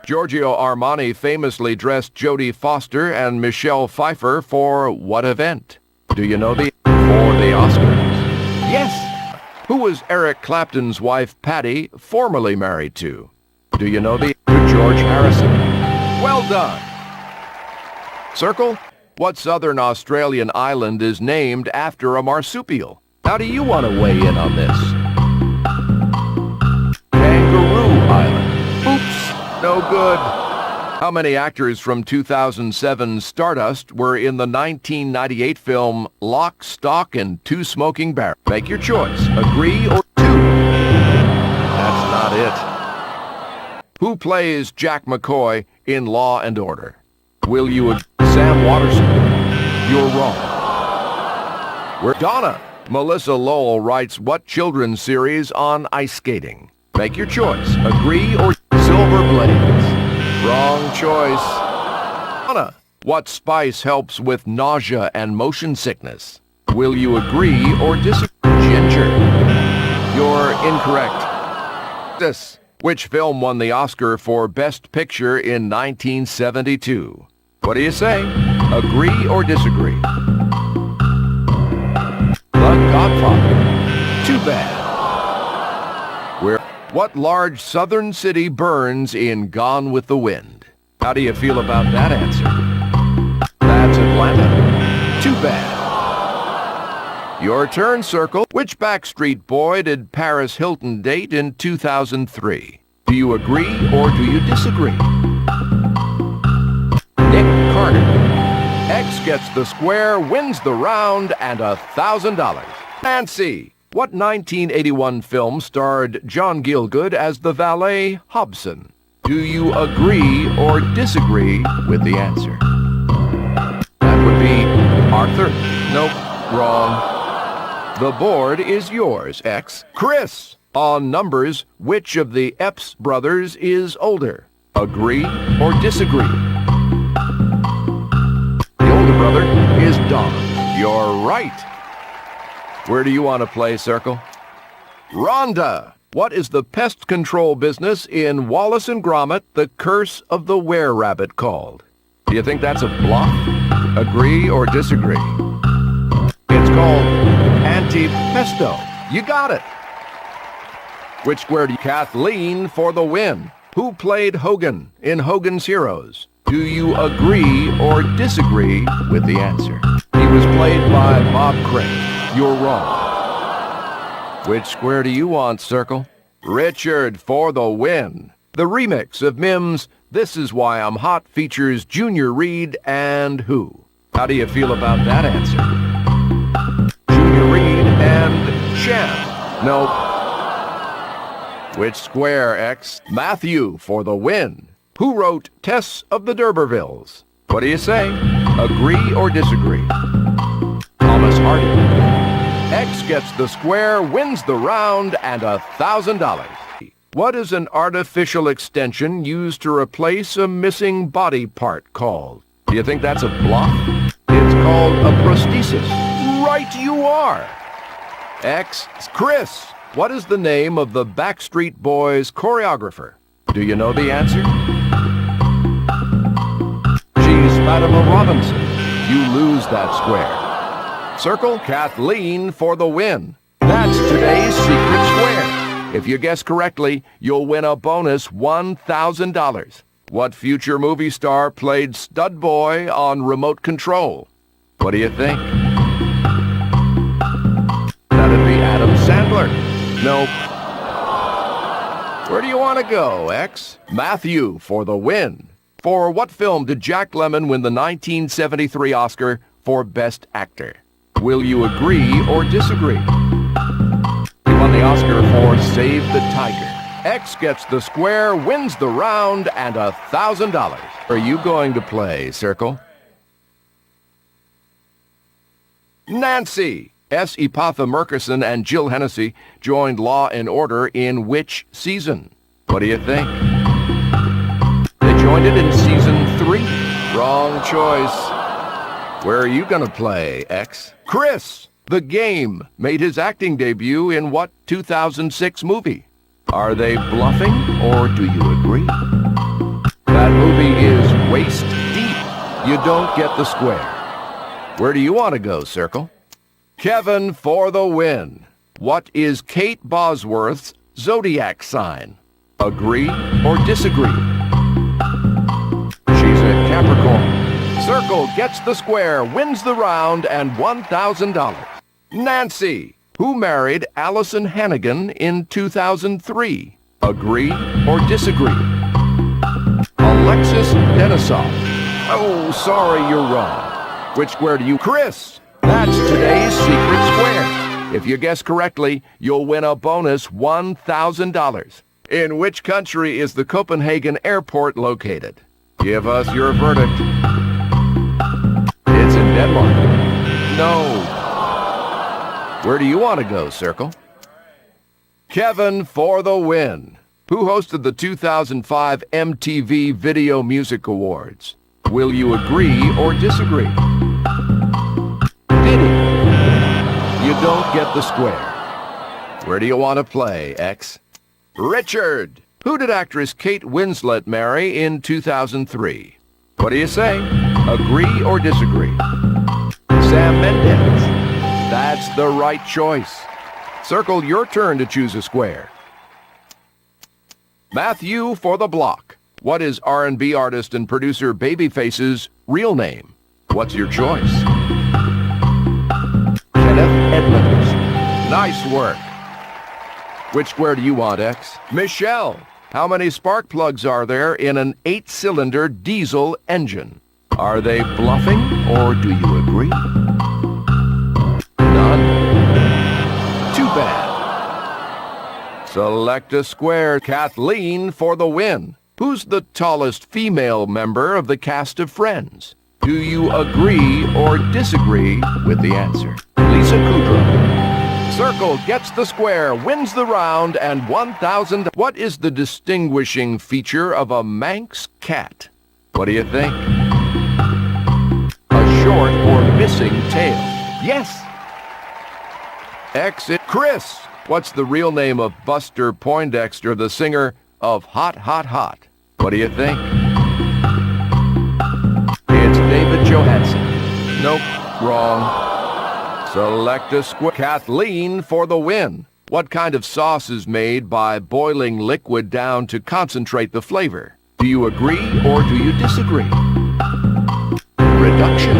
A: Giorgio Armani famously dressed Jodie Foster and Michelle Pfeiffer for what event? Do you know the for the Oscars? Yes. Who was Eric Clapton's wife Patty formerly married to? Do you know the George Harrison? Well done. Circle. What southern Australian island is named after a marsupial? How do you want to weigh in on this? Kangaroo Island. Oops, no good. How many actors from 2007 Stardust were in the 1998 film Lock, Stock, and Two Smoking Barrels? Make your choice. Agree or two. That's not it. Who plays Jack McCoy in Law and Order? Will you agree? Sam Waterston. You're wrong. We're Donna. Melissa Lowell writes what children's series on ice skating? Make your choice. Agree or Silver Blades. Wrong choice. Donna. What spice helps with nausea and motion sickness? Will you agree or disagree? Ginger. You're incorrect. This. Which film won the Oscar for Best Picture in 1972? What do you say? Agree or disagree? The Godfather. Too bad. What large southern city burns in Gone with the Wind? How do you feel about that answer? That's Atlanta. Too bad. Your turn, Circle. Which Backstreet Boy did Paris Hilton date in 2003? Do you agree or do you disagree? Nick Carter. X gets the square, wins the round, and $1,000. Nancy. What 1981 film starred John Gielgud as the valet Hobson? Do you agree or disagree with the answer? That would be Arthur. Nope, wrong. The board is yours, X. Chris. On numbers, which of the Epps brothers is older? Agree or disagree? The older brother is Don. You're right. Where do you want to play, Circle? Rhonda, what is the pest control business in Wallace and Gromit, The Curse of the Were-Rabbit called? Do you think that's a bluff? Agree or disagree? It's called Anti-Pesto. You got it. Which square do you... Kathleen for the win. Who played Hogan in Hogan's Heroes? Do you agree or disagree with the answer? He was played by Bob Crane. You're wrong. Which square do you want, Circle? Richard for the win. The remix of Mims' This Is Why I'm Hot features Junior Reid and who? How do you feel about that answer? Junior Reid and Sham. Nope. Which square, X? Matthew for the win. Who wrote Tess of the D'Urbervilles? What do you say? Agree or disagree? Thomas Hardy. X gets the square, wins the round, and $1,000. What is an artificial extension used to replace a missing body part called? Do you think that's a bluff? It's called a prosthesis. Right you are. X. Chris, what is the name of the Backstreet Boys choreographer? Do you know the answer? She's Fatima Robinson. You lose that square. Circle Kathleen for the win. That's today's secret square. If you guess correctly, you'll win a bonus $1,000. What future movie star played Stud Boy on Remote Control? What do you think? That'd be Adam Sandler. Nope. Where do you want to go, X? Matthew for the win. For what film did Jack Lemmon win the 1973 Oscar for Best Actor? Will you agree or disagree? He won the Oscar for Save the Tiger. X gets the square, wins the round, and $1,000. Are you going to play, Circle? Nancy. S. Epatha Murkison and Jill Hennessy joined Law and Order in which season? What do you think? They joined it in season 3. Wrong choice. Where are you going to play, X? Chris, The Game, made his acting debut in what 2006 movie? Are they bluffing, or do you agree? That movie is Waist Deep. You don't get the square. Where do you want to go, Circle? Kevin for the win. What is Kate Bosworth's zodiac sign? Agree or disagree? She's a Capricorn. Circle gets the square, wins the round, and $1,000. Nancy, who married Allison Hannigan in 2003? Agree or disagree? Alexis Denisov. Oh, sorry, you're wrong. Which square do you... Chris, that's today's secret square. If you guess correctly, you'll win a bonus $1,000. In which country is the Copenhagen airport located? Give us your verdict. It's in Denmark. No. Where do you want to go, Circle? Kevin for the win. Who hosted the 2005 MTV Video Music Awards? Will you agree or disagree? Diddy. You don't get the square. Where do you want to play, X? Richard. Who did actress Kate Winslet marry in 2003? What do you say? Agree or disagree? Sam Mendes. That's the right choice. Circle, your turn to choose a square. Matthew for the block. What is R&B artist and producer Babyface's real name? What's your choice? Kenneth Edmonds. Nice work. Which square do you want, X? Michelle. How many spark plugs are there in an 8-cylinder diesel engine? Are they bluffing, or do you agree? None? Too bad. Select a square. Kathleen for the win. Who's the tallest female member of the cast of Friends? Do you agree or disagree with the answer? Lisa Kudrow. Circle gets the square, wins the round, and 1,000. What is the distinguishing feature of a Manx cat? What do you think? A short or missing tail. Yes. Exit. Chris, what's the real name of Buster Poindexter, the singer of Hot, Hot, Hot? What do you think? It's David Johansen. Nope, wrong. Select a square. Kathleen for the win. What kind of sauce is made by boiling liquid down to concentrate the flavor? Do you agree or do you disagree? Reduction.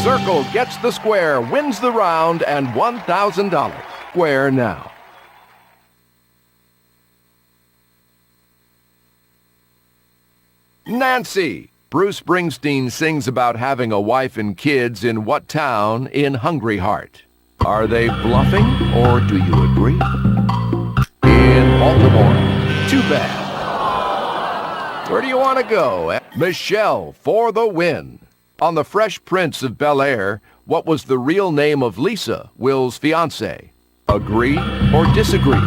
A: Circle gets the square, wins the round, and $1,000. Square now. Nancy. Bruce Springsteen sings about having a wife and kids in what town in Hungry Heart? Are they bluffing or do you agree? In Baltimore. Too bad. Where do you want to go? Michelle for the win. On The Fresh Prince of Bel-Air, what was the real name of Lisa, Will's fiancée? Agree or disagree?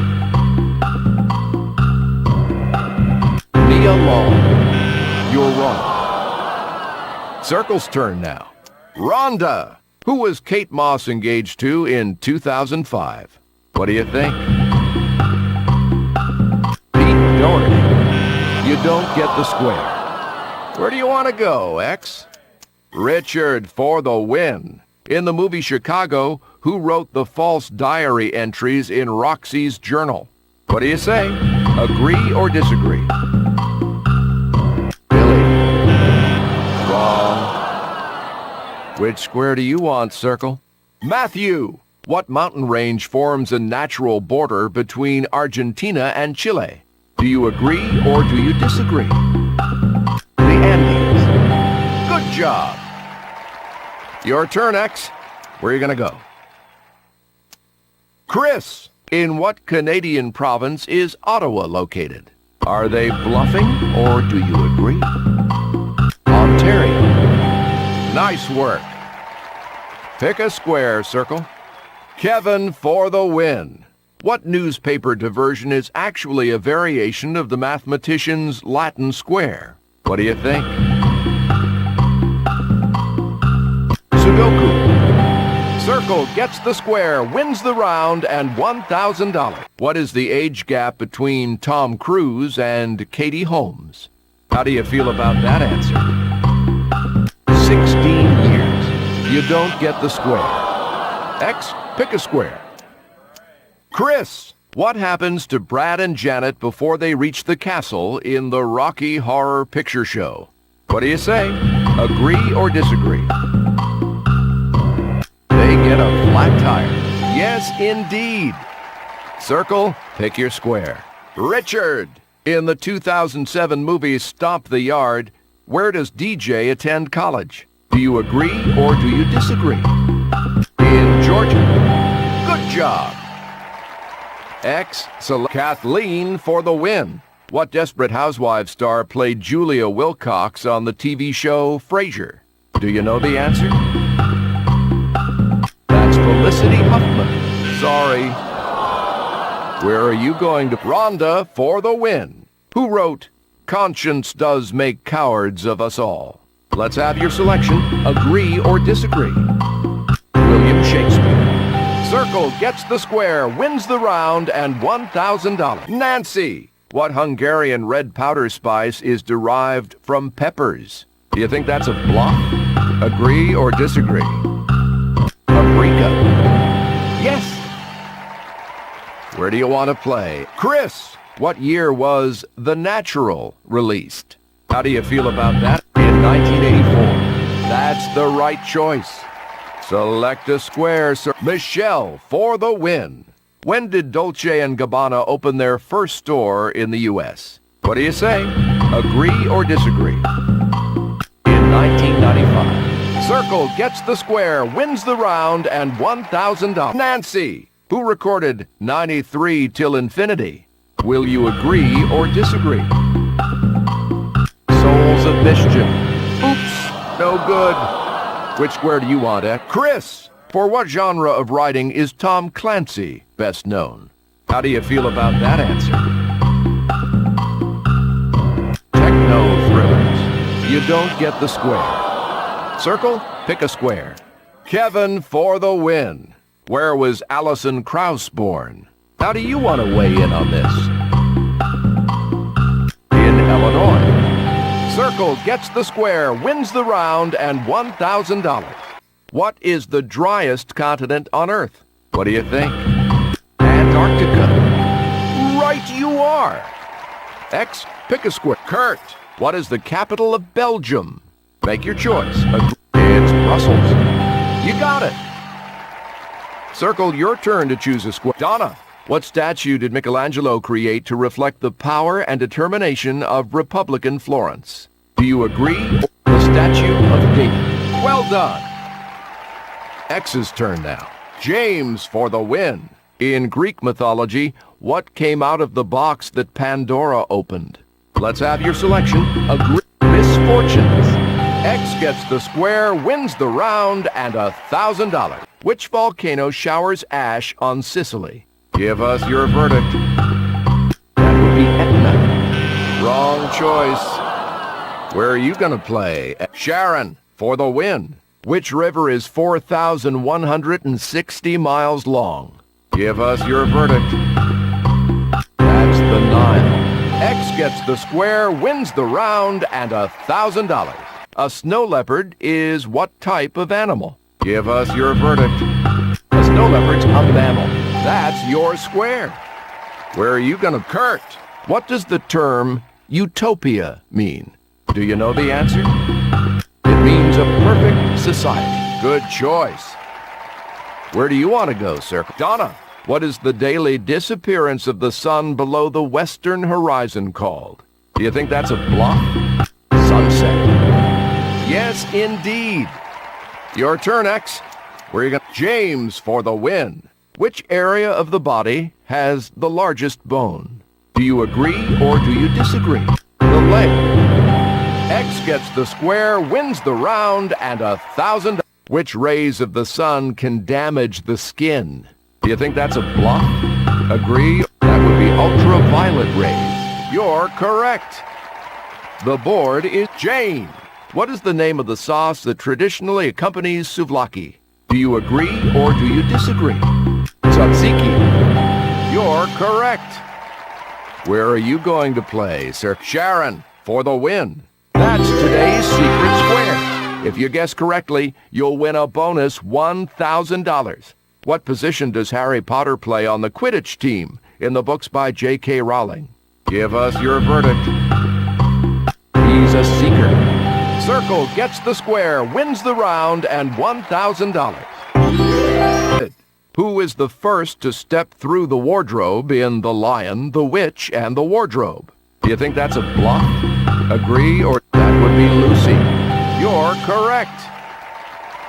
A: Nia Long. You're wrong. Circle's turn now. Rhonda. Who was Kate Moss engaged to in 2005? What do you think? Pete Doherty. You don't get the square. Where do you want to go, X? Richard for the win. In the movie Chicago, who wrote the false diary entries in Roxy's journal? What do you say? Agree or disagree? Which square do you want, Circle? Matthew, what mountain range forms a natural border between Argentina and Chile? Do you agree or do you disagree? The Andes. Good job. Your turn, X. Where are you going to go? Chris, in what Canadian province is Ottawa located? Are they bluffing or do you agree? Ontario. Nice work. Pick a square, Circle. Kevin for the win. What newspaper diversion is actually a variation of the mathematician's Latin square? What do you think? Sudoku. Circle gets the square, wins the round, and $1,000. What is the age gap between Tom Cruise and Katie Holmes? How do you feel about that answer? 16 years. You don't get the square. X, pick a square. Chris, what happens to Brad and Janet before they reach the castle in the Rocky Horror Picture Show? What do you say? Agree or disagree? They get a flat tire. Yes, indeed. Circle, pick your square. Richard, in the 2007 movie Stomp the Yard, where does DJ attend college? Do you agree or do you disagree? In Georgia. Good job. X, select Kathleen for the win. What Desperate Housewives star played Julia Wilcox on the TV show Frasier? Do you know the answer? That's Felicity Huffman. Sorry. Where are you going to? Rhonda for the win. Who wrote, "Conscience does make cowards of us all"? Let's have your selection. Agree or disagree? William Shakespeare. Circle gets the square, wins the round, and $1,000. Nancy, what Hungarian red powder spice is derived from peppers? Do you think that's a bluff? Agree or disagree? Paprika. Yes. Where do you want to play? Chris, what year was The Natural released? How do you feel about that? In 1984. That's the right choice. Select a square, sir. Michelle for the win. When did Dolce & Gabbana open their first store in the U.S.? What do you say? Agree or disagree? In 1995. Circle gets the square, wins the round, and $1,000. Nancy, who recorded 93 Till Infinity? Will you agree or disagree? Souls of Mischief. Oops, no good. Which square do you want at? Chris, For what genre of writing is Tom Clancy best known? How do you feel about that answer? Techno thrillers. You don't get the square. Circle, pick a square. Kevin for the win. Where was Alison Krauss born? How do you want to weigh in on this? In Illinois. Circle gets the square, wins the round, and $1,000. What is the driest continent on Earth? What do you think? Antarctica. Right you are. X, pick a square. Kurt, what is the capital of Belgium? Make your choice. It's Brussels. You got it. Circle, your turn to choose a square. Donna, what statue did Michelangelo create to reflect the power and determination of Republican Florence? Do you agree? The Statue of David. Well done. X's turn now. James for the win. In Greek mythology, what came out of the box that Pandora opened? Let's have your selection. Misfortunes. X gets the square, wins the round, and $1,000. Which volcano showers ash on Sicily? Give us your verdict. That would be Etna. Wrong choice. Where are you going to play? Sharon for the win. Which river is 4,160 miles long? Give us your verdict. That's the Nile. X gets the square, wins the round, and $1,000. A snow leopard is what type of animal? Give us your verdict. A snow leopard's a mammal. That's your square. Where are you going to? Kurt, what does the term utopia mean? Do you know the answer? It means a perfect society. Good choice. Where do you want to go, sir? Donna, what is the daily disappearance of the sun below the western horizon called? Do you think that's a bluff? Sunset. Yes, indeed. Your turn, X. Where are you going? James for the win. Which area of the body has the largest bone? Do you agree or do you disagree? The leg. X gets the square, wins the round, and $1,000. Which rays of the sun can damage the skin? Do you think that's a bluff? Agree? That would be ultraviolet rays. You're correct. The board is Jane. What is the name of the sauce that traditionally accompanies souvlaki? Do you agree or do you disagree? Tzatziki. You're correct. Where are you going to play, sir? Sharon for the win. That's today's secret square. If you guess correctly, you'll win a bonus $1,000. What position does Harry Potter play on the Quidditch team in the books by J.K. Rowling? Give us your verdict. He's a seeker. Circle gets the square, wins the round, and $1,000. Who is the first to step through the wardrobe in The Lion, the Witch, and the Wardrobe? Do you think that's a bluff? Agree or that would be Lucy? You're correct.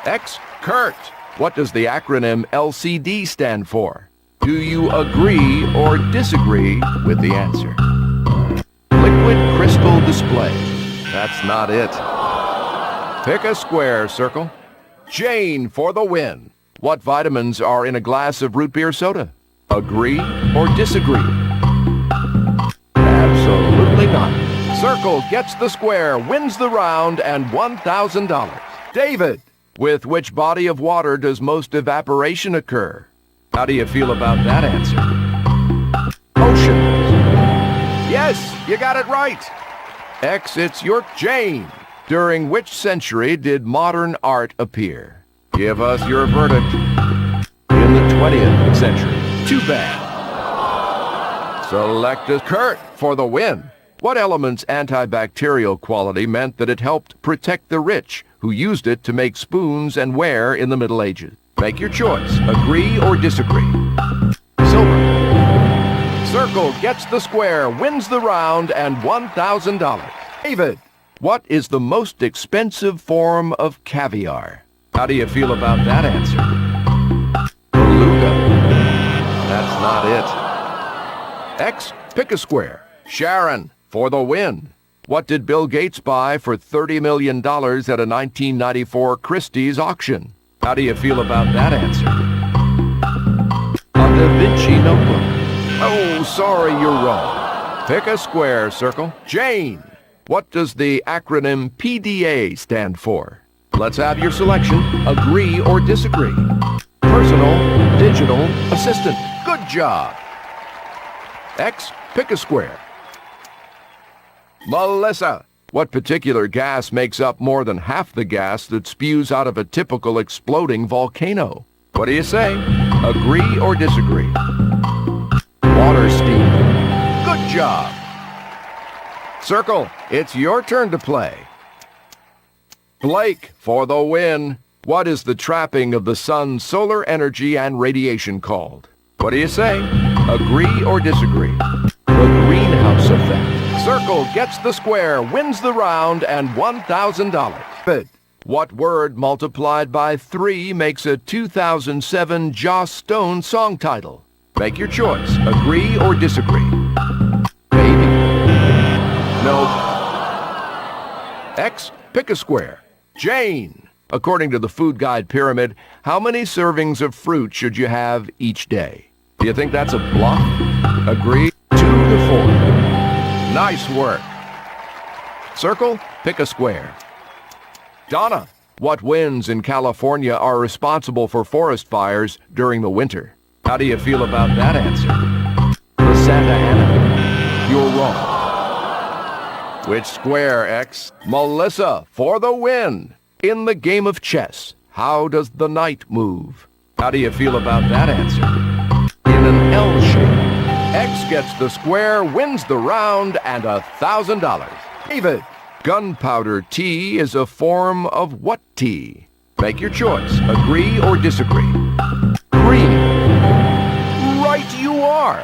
A: X, Kurt. What does the acronym LCD stand for? Do you agree or disagree with the answer? Liquid crystal display. That's not it. Pick a square, Circle. Jane for the win. What vitamins are in a glass of root beer soda? Agree or disagree? Absolutely not. Circle gets the square, wins the round, and $1,000. David, with which body of water does most evaporation occur? How do you feel about that answer? Oceans. Yes, you got it right. X, it's your Jane. During which century did modern art appear? Give us your verdict. In the 20th century. Too bad. Select a Kurt for the win. What element's antibacterial quality meant that it helped protect the rich who used it to make spoons and ware in the Middle Ages? Make your choice. Agree or disagree? Silver. Circle gets the square, wins the round, and $1,000. David, what is the most expensive form of caviar? How do you feel about that answer? Beluga. That's not it. X, pick a square. Sharon, for the win. What did Bill Gates buy for $30 million at a 1994 Christie's auction? How do you feel about that answer? A Da Vinci notebook. Oh, sorry, you're wrong. Pick a square, Circle. Jane, what does the acronym PDA stand for? Let's have your selection. Agree or disagree. Personal Digital Assistant. Good job. X, pick a square. Melissa, what particular gas makes up more than half the gas that spews out of a typical exploding volcano? What do you say? Agree or disagree? Water steam. Good job. Circle, it's your turn to play. Blake, for the win. What is the trapping of the sun's solar energy and radiation called? What do you say? Agree or disagree? The greenhouse effect. Circle gets the square, wins the round, and $1,000. But what word multiplied by 3 makes a 2007 Joss Stone song title? Make your choice. Agree or disagree? Baby. Nope. X, pick a square. Jane, according to the food guide pyramid, how many servings of fruit should you have each day? Do you think that's a bluff? Agree? 2 to 4. Nice work. Circle, pick a square. Donna, what winds in California are responsible for forest fires during the winter? How do you feel about that answer? The Santa Ana. You're wrong. Which square, X? Melissa, for the win. In the game of chess, how does the knight move? How do you feel about that answer? In an L shape. X gets the square, wins the round, and $1,000. David, gunpowder tea is a form of what tea? Make your choice. Agree or disagree? Green. Right you are.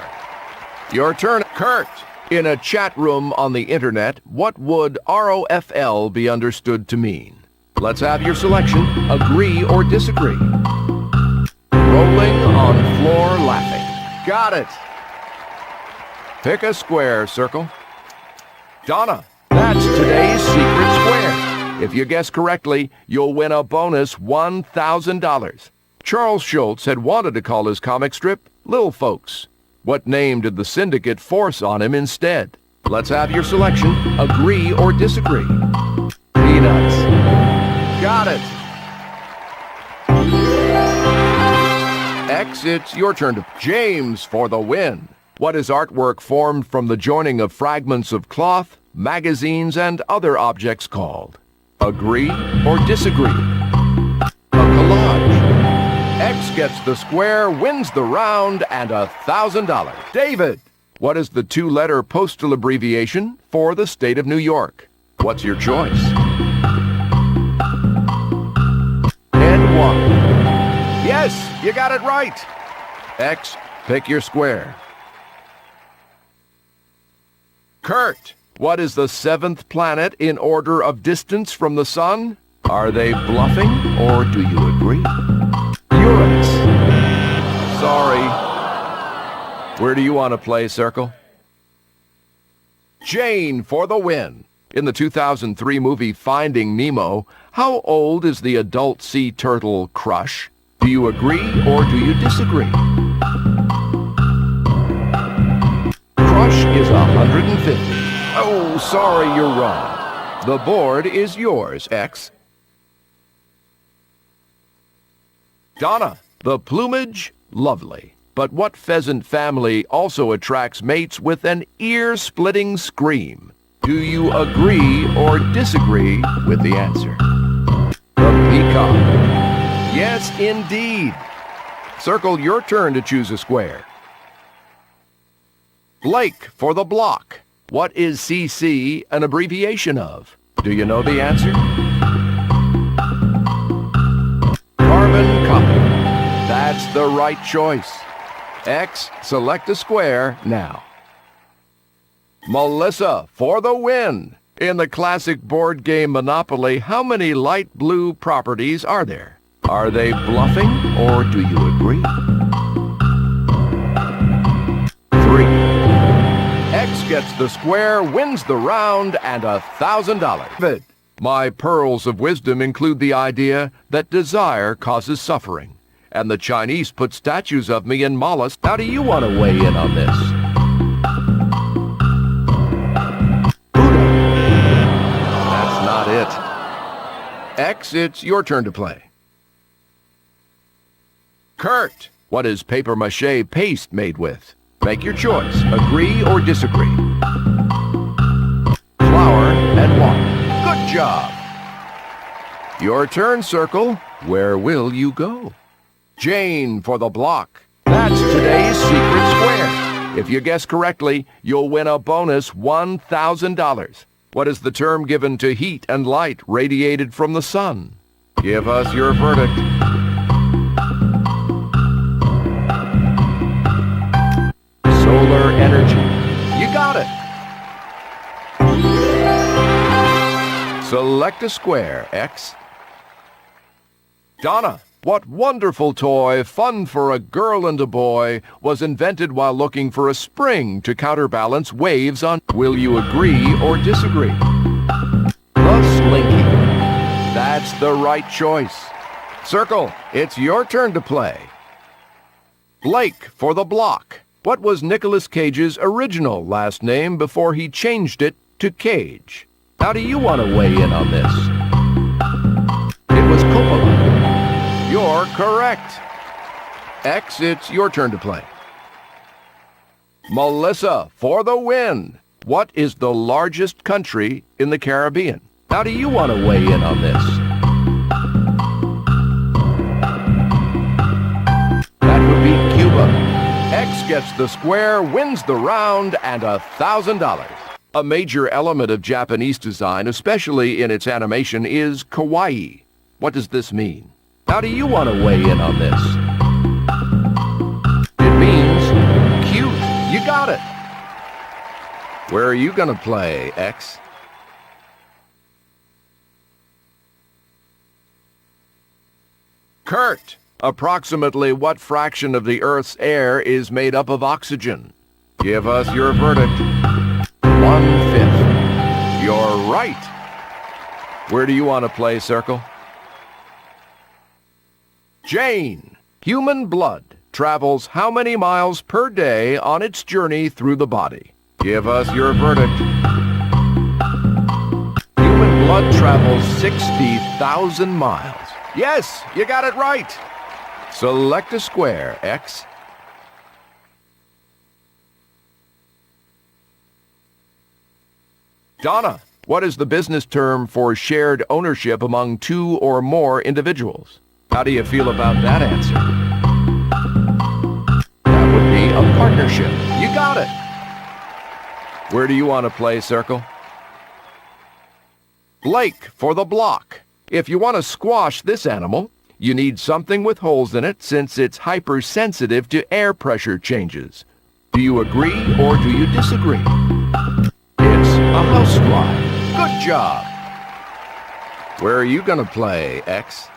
A: Your turn, Kurt. In a chat room on the internet, what would ROFL be understood to mean? Let's have your selection. Agree or disagree? Rolling on floor laughing. Got it. Pick a square, Circle. Donna, that's today's secret square. If you guess correctly, you'll win a bonus $1,000. Charles Schultz had wanted to call his comic strip Little Folks. What name did the syndicate force on him instead? Let's have your selection. Agree or disagree? Peanuts. Got it. X, it's your turn to James for the win. What is artwork formed from the joining of fragments of cloth, magazines, and other objects called? Agree or disagree? A collage. X gets the square, wins the round, and $1,000. David, what is the 2-letter postal abbreviation for the state of New York? What's your choice? N1. Yes, you got it right. X, pick your square. Kurt, what is the 7th planet in order of distance from the sun? Are they bluffing, or do you agree? Uranus. Sorry. Where do you want to play, Circle? Jane for the win. In the 2003 movie Finding Nemo, how old is the adult sea turtle Crush? Do you agree or do you disagree? Crush is 150. Oh, sorry, you're wrong. The board is yours, X. Donna, the plumage, lovely. But what pheasant family also attracts mates with an ear-splitting scream? Do you agree or disagree with the answer? The peacock. Yes, indeed. Circle, your turn to choose a square. Blake for the block. What is CC an abbreviation of? Do you know the answer? Carbon copy. That's the right choice. X, select a square now. Melissa for the win. In the classic board game Monopoly, how many light blue properties are there? Are they bluffing or do you agree? 3. X gets the square, wins the round, and $1,000. But My pearls of wisdom include the idea that desire causes suffering, and the Chinese put statues of me in mollusks. How do you want to weigh in on this? Buddha. That's not it. X, it's your turn to play. Kurt, what is papier-mâché paste made with? Make your choice. Agree or disagree? Flour and water. Good job. Your turn, Circle. Where will you go? Jane for the block. That's today's secret square. If you guess correctly, you'll win a bonus $1,000. What is the term given to heat and light radiated from the sun? Give us your verdict. Solar energy. You got it. Select a square, X. Donna, what wonderful toy, fun for a girl and a boy, was invented while looking for a spring to counterbalance waves on... Will you agree or disagree? The Slinky. That's the right choice. Circle, it's your turn to play. Blake for the block. What was Nicolas Cage's original last name before he changed it to Cage? How do you want to weigh in on this? It was Coppola. You're correct. X, it's your turn to play. Melissa for the win. What is the largest country in the Caribbean? How do you want to weigh in on this? That would be Cuba. X gets the square, wins the round, and $1,000. A major element of Japanese design, especially in its animation, is kawaii. What does this mean? How do you want to weigh in on this? It means cute. You got it. Where are you going to play, X? Kurt, approximately what fraction of the Earth's air is made up of oxygen? Give us your verdict. 1/5. You're right. Where do you want to play, Circle? Jane, human blood travels how many miles per day on its journey through the body? Give us your verdict. Human blood travels 60,000 miles. Yes, you got it right. Select a square, X. Donna, what is the business term for shared ownership among two or more individuals? How do you feel about that answer? That would be a partnership. You got it. Where do you want to play, Circle? Blake for the block. If you want to squash this animal, you need something with holes in it since it's hypersensitive to air pressure changes. Do you agree or do you disagree? It's a housefly. Good job. Where are you going to play, X?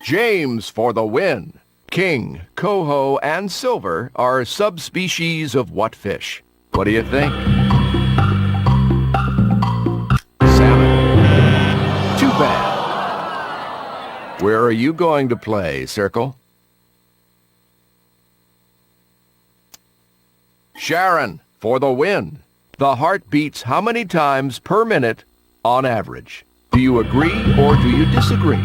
A: James for the win. King, coho, and silver are subspecies of what fish? What do you think? Salmon. Too bad. Where are you going to play, Circle? Sharon, for the win. The heart beats how many times per minute on average? Do you agree or do you disagree?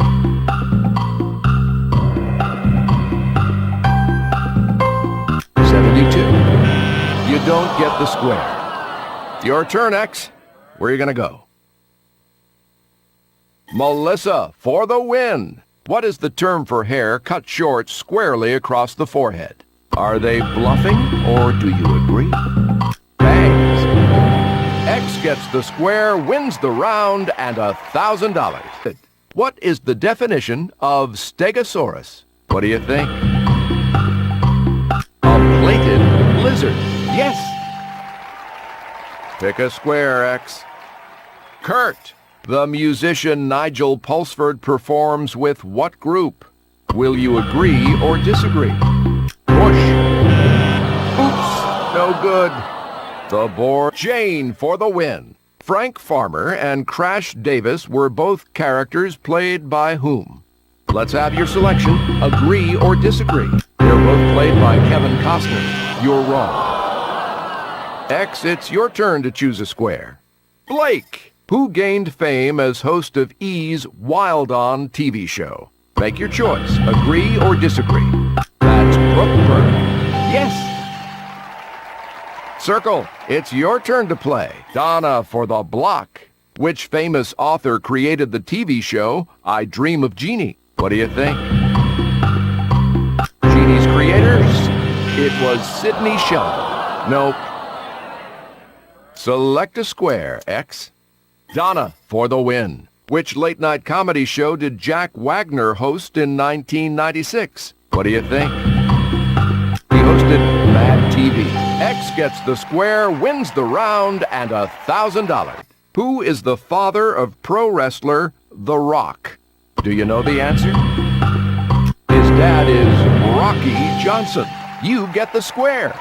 A: You don't get the square. Your turn, X. Where are you going to go? Melissa for the win. What is the term for hair cut short squarely across the forehead? Are they bluffing or do you agree? Bangs. X gets the square, wins the round, and $1,000. What is the definition of Stegosaurus? What do you think? A plated lizard. Yes. Pick a square, X. Kurt, the musician Nigel Pulsford performs with what group? Will you agree or disagree? Bush. No good. The board. Jane for the win. Frank Farmer and Crash Davis were both characters played by whom? Let's have your selection. Agree or disagree. They're both played by Kevin Costner. You're wrong. X, it's your turn to choose a square. Blake, who gained fame as host of E's Wild On TV show. Make your choice. Agree or disagree. That's Brooke Burke. Yes. Circle, it's your turn to play. Donna for the block. Which famous author created the TV show I Dream of Jeannie? What do you think? Jeannie's creators? It was Sidney Sheldon. Nope. Select a square, X. Donna for the win. Which late-night comedy show did Jack Wagner host in 1996? What do you think? He hosted Mad TV. X gets the square, wins the round, and $1,000. Who is the father of pro wrestler The Rock? Do you know the answer? His dad is Rocky Johnson. You get the square.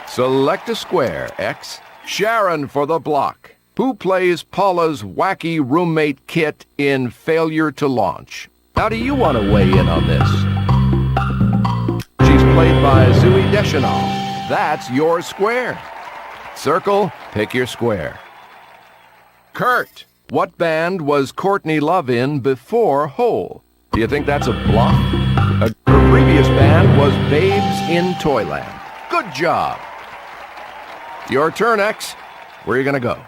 A: Select a square, X. Sharon for the block. Who plays Paula's wacky roommate Kit in Failure to Launch? How do you want to weigh in on this? She's played by Zooey Deschanel. That's your square. Circle, pick your square. Kurt, what band was Courtney Love in before Hole? Do you think that's a bluff? Her previous band was Babes in Toyland. Good job. Your turn, X. Where are you going to go?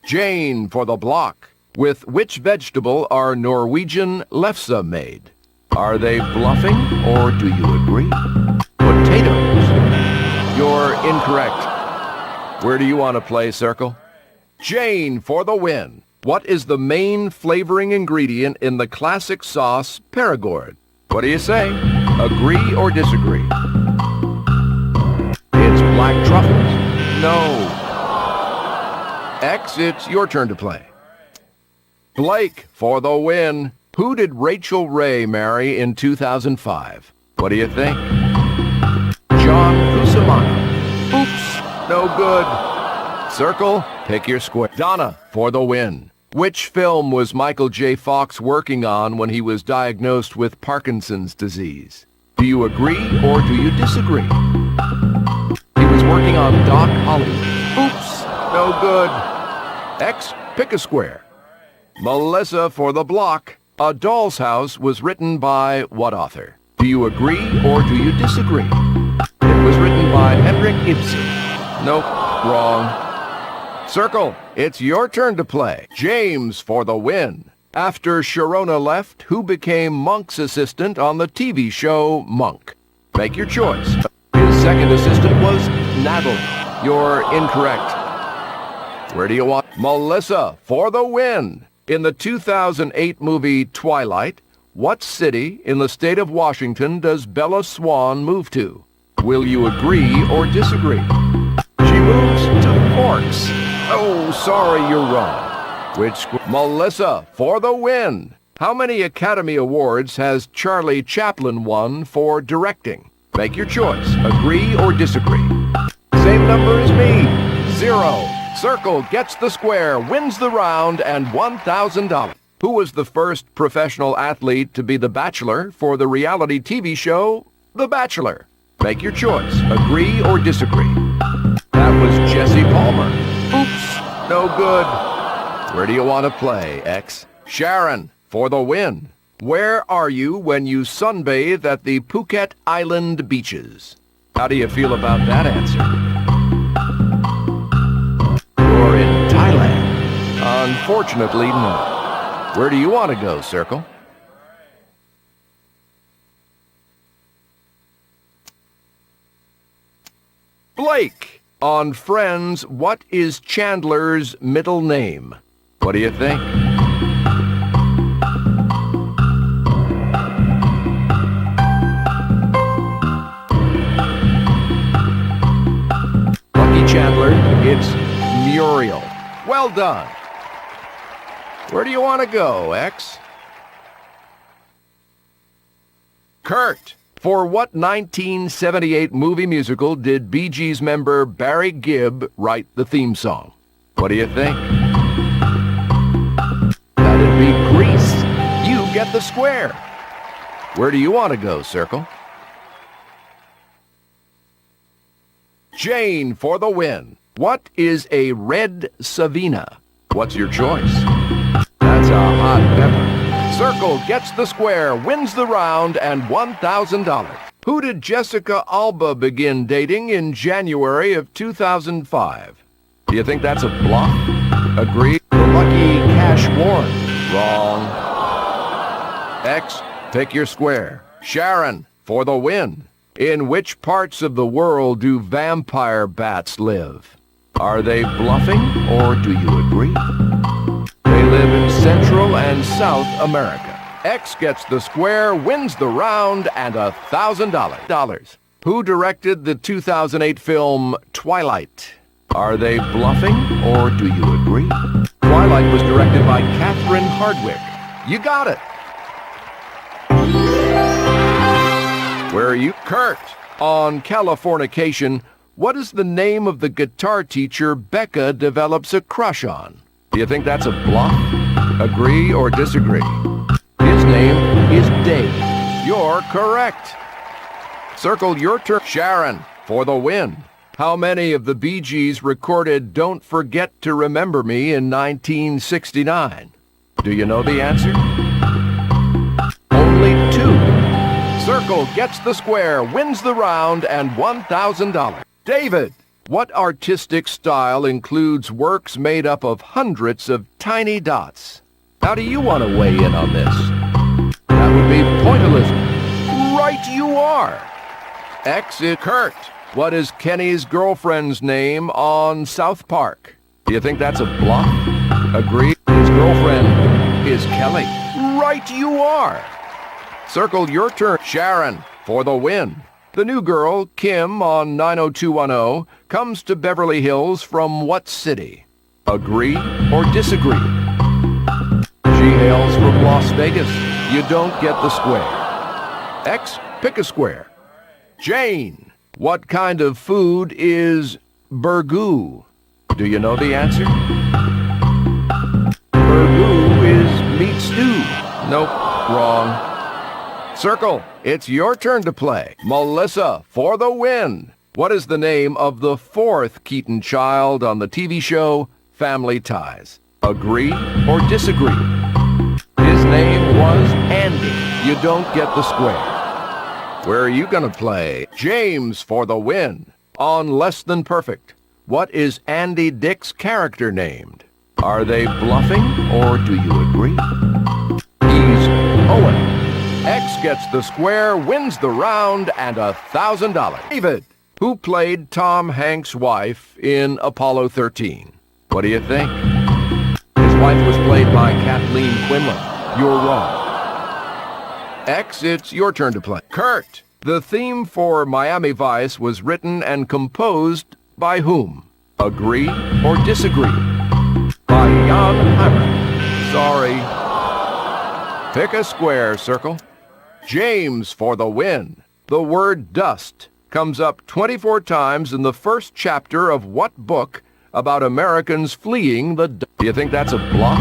A: Jane for the block. With which vegetable are Norwegian lefse made? Are they bluffing or do you agree? Potatoes. You're incorrect. Where do you want to play, Circle? Jane for the win. What is the main flavoring ingredient in the classic sauce Perigord? What do you say? Agree or disagree? It's black truffles. No. X, it's your turn to play. Blake for the win. Who did Rachel Ray marry in 2005? What do you think? John Cusimano. Oops, no good. Circle, pick your square. Donna for the win. Which film was Michael J. Fox working on when he was diagnosed with Parkinson's disease? Do you agree or do you disagree? He was working on Doc Hollywood. Oops, no good. X, pick a square. Melissa for the block. A Doll's House was written by what author? Do you agree or do you disagree? It was written by Henrik Ibsen. Nope, wrong. Circle, it's your turn to play. James for the win. After Sharona left, who became Monk's assistant on the TV show Monk? Make your choice. His second assistant was Natalie. You're incorrect. Where do you want? Melissa for the win. In the 2008 movie Twilight, what city in the state of Washington does Bella Swan move to? Will you agree or disagree? She moves to Forks. Oh, sorry, you're wrong. Melissa for the win. How many Academy Awards has Charlie Chaplin won for directing? Make your choice. Agree or disagree? Same number as me. 0. Circle gets the square, wins the round, and $1,000. Who was the first professional athlete to be the Bachelor for the reality TV show The Bachelor? Make your choice. Agree or disagree? That was Jesse Palmer. Oops, no good. Where do you want to play, X? Sharon for the win. Where are you when you sunbathe at the Phuket Island beaches? How do you feel about that answer? You're in Thailand. Unfortunately, no. Where do you want to go, Circle? Blake. On Friends, what is Chandler's middle name? What do you think? Lucky Chandler, it's Muriel. Well done. Where do you want to go, X? Kurt For what 1978 movie musical did Bee Gees member Barry Gibb write the theme song? What do you think? That'd be Grease. You get the square. Where do you want to go, Circle? Jane for the win. What is a red Savina? What's your choice? That's a hot pepper. Circle gets the square, wins the round, and $1,000. Who did Jessica Alba begin dating in January of 2005? Do you think that's a bluff? Agree? The lucky Cash Warren. Wrong. X, pick your square. Sharon, for the win. In which parts of the world do vampire bats live? Are they bluffing, or do you agree? They live in Central and South America. X gets the square, wins the round, and $1,000. Who directed the 2008 film Twilight? Are they bluffing, or do you agree? Twilight was directed by Catherine Hardwicke. You got it. Where are you? Kurt. On Californication, what is the name of the guitar teacher Becca develops a crush on? Do you think that's a bluff? Agree or disagree? His name is Dave. You're correct. Circle your turn. Sharon, for the win. How many of the Bee Gees recorded Don't Forget to Remember Me in 1969? Do you know the answer? Only 2. Circle gets the square, wins the round, and $1,000. David, what artistic style includes works made up of hundreds of tiny dots? How do you want to weigh in on this? That would be pointillism. Right you are. Exit Kurt. What is Kenny's girlfriend's name on South Park? Do you think that's a bluff? Agree? His girlfriend is Kelly. Right you are. Circle your turn. Sharon, for the win. The new girl, Kim, on 90210, comes to Beverly Hills from what city? Agree or disagree? She hails from Las Vegas. You don't get the square. X, pick a square. Jane, what kind of food is burgoo? Do you know the answer? Burgoo is meat stew. Nope, wrong. Circle, it's your turn to play. Melissa, for the win. What is the name of the 4th Keaton child on the TV show Family Ties? Agree or disagree? His name was Andy. You don't get the square. Where are you going to play? James, for the win. On Less Than Perfect, what is Andy Dick's character named? Are they bluffing, or do you agree? He's Owen. X gets the square, wins the round, and $1,000. David, who played Tom Hanks' wife in Apollo 13? What do you think? His wife was played by Kathleen Quinlan. You're wrong. X, it's your turn to play. Kurt, the theme for Miami Vice was written and composed by whom? Agree or disagree? By Jan Hammer. Sorry. Pick a square, Circle. James, for the win. The word dust comes up 24 times in the first chapter of what book about Americans fleeing the dust? Do you think that's a bluff?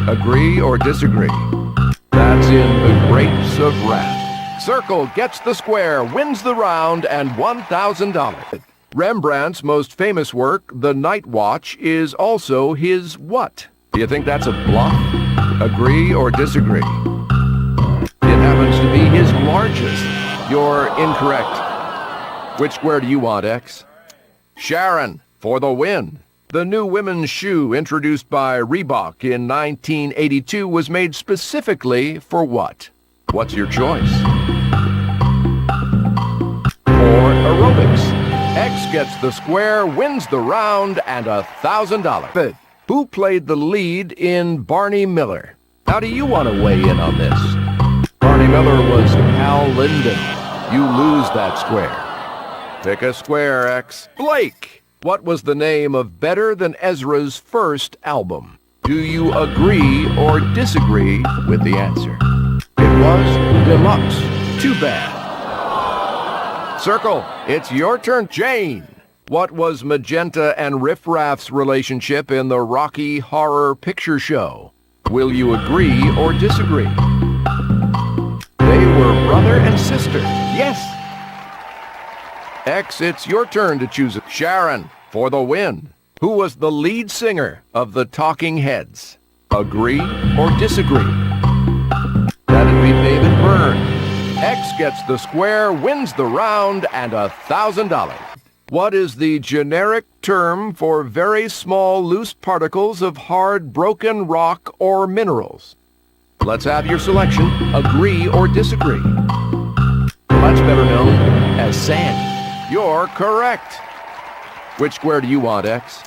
A: Agree or disagree? That's in The Grapes of Wrath. Circle gets the square, wins the round, and $1,000. Rembrandt's most famous work, The Night Watch, is also his what? Do you think that's a bluff? Agree or disagree? It happens to be his largest. You're incorrect. Which square do you want, X? Sharon, for the win. The new women's shoe introduced by Reebok in 1982 was made specifically for what? What's your choice? For aerobics. X gets the square, wins the round, and $1,000. Who played the lead in Barney Miller? How do you want to weigh in on this? Barney Miller was Hal Linden. You lose that square. Pick a square, X. Blake, what was the name of Better Than Ezra's first album? Do you agree or disagree with the answer? It was Deluxe. Too bad. Circle, it's your turn. Jane, what was Magenta and Riff Raff's relationship in the Rocky Horror Picture Show? Will you agree or disagree? They were brother and sister. Yes. X, it's your turn to choose. Sharon, for the win. Who was the lead singer of the Talking Heads? Agree or disagree? That'd be David Byrne. X gets the square, wins the round, and $1,000. What is the generic term for very small loose particles of hard broken rock or minerals? Let's have your selection. Agree or disagree? That's better known as sand. You're correct. Which square do you want, X?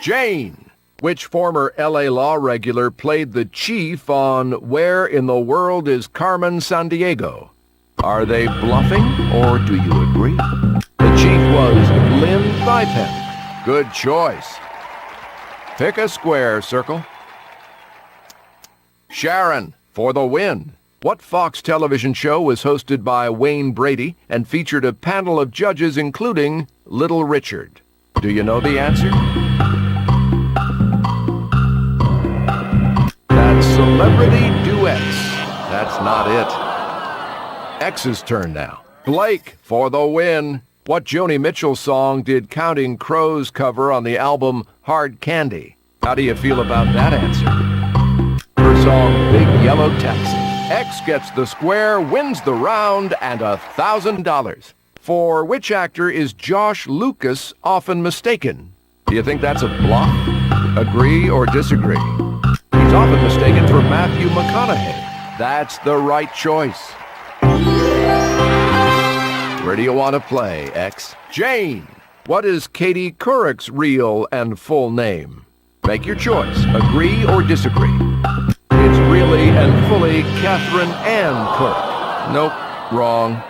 A: Jane, which former L.A. Law regular played the chief on Where in the World is Carmen Sandiego? Are they bluffing or do you agree? The chief was Lynn Thigpen. Good choice. Pick a square, Circle. Sharon, for the win. What Fox television show was hosted by Wayne Brady and featured a panel of judges including Little Richard? Do you know the answer? That's Celebrity Duets. That's not it. X's turn now. Blake, for the win. What Joni Mitchell song did Counting Crows cover on the album Hard Candy? How do you feel about that answer? Her song, Big Yellow Taxi. X gets the square, wins the round, and $1,000. For which actor is Josh Lucas often mistaken? Do you think that's a bluff? Agree or disagree? He's often mistaken for Matthew McConaughey. That's the right choice. Where do you want to play, X? Jane, what is Katie Couric's real and full name? Make your choice. Agree or disagree? It's really and fully Catherine Ann Couric. Nope, wrong.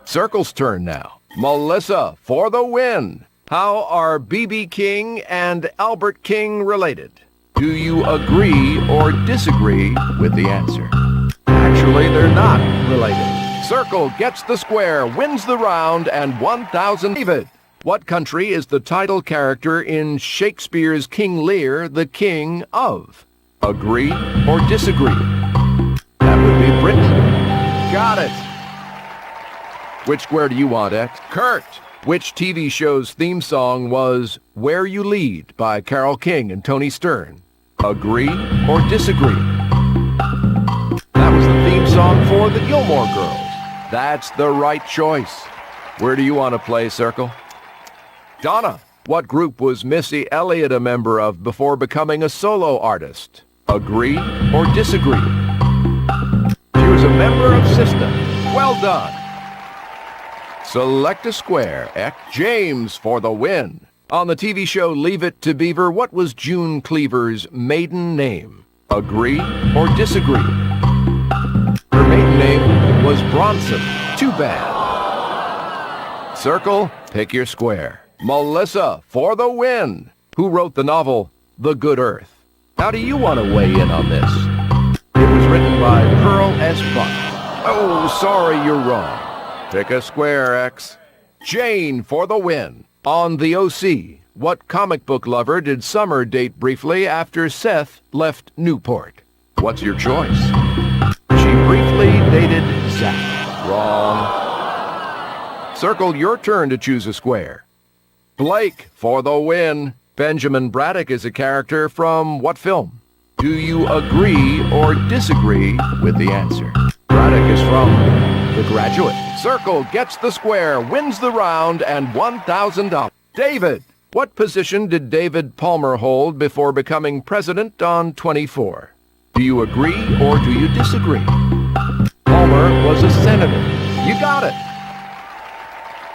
A: Circle's turn now. Melissa, for the win. How are B.B. King and Albert King related? Do you agree or disagree with the answer? Actually, they're not related. Circle gets the square, wins the round, and $1,000. David, what country is the title character in Shakespeare's King Lear the king of? Agree or disagree? That would be Britain. Got it. Which square do you want, X? Kurt, which TV show's theme song was Where You Lead by Carole King and Tony Stern? Agree or disagree? That was the theme song for the Gilmore Girls. That's the right choice. Where do you want to play, Circle? Donna, what group was Missy Elliott a member of before becoming a solo artist? Agree or disagree? She was a member of System. Well done. Select a square, X. James, for the win. On the TV show Leave It to Beaver, what was June Cleaver's maiden name? Agree or disagree? Her maiden name was Bronson. Too bad. Circle, pick your square. Melissa, for the win. Who wrote the novel The Good Earth? How do you want to weigh in on this? It was written by Pearl S. Buck. Oh, sorry, you're wrong. Pick a square, X. Jane, for the win. On The O.C., what comic book lover did Summer date briefly after Seth left Newport? What's your choice? She briefly dated Zach. Wrong. Circle, your turn to choose a square. Blake, for the win. Benjamin Braddock is a character from what film? Do you agree or disagree with the answer? Braddock is from The Graduate. Circle gets the square, wins the round, and $1,000. David, what position did David Palmer hold before becoming president on 24? Do you agree or do you disagree? Palmer was a senator. You got it.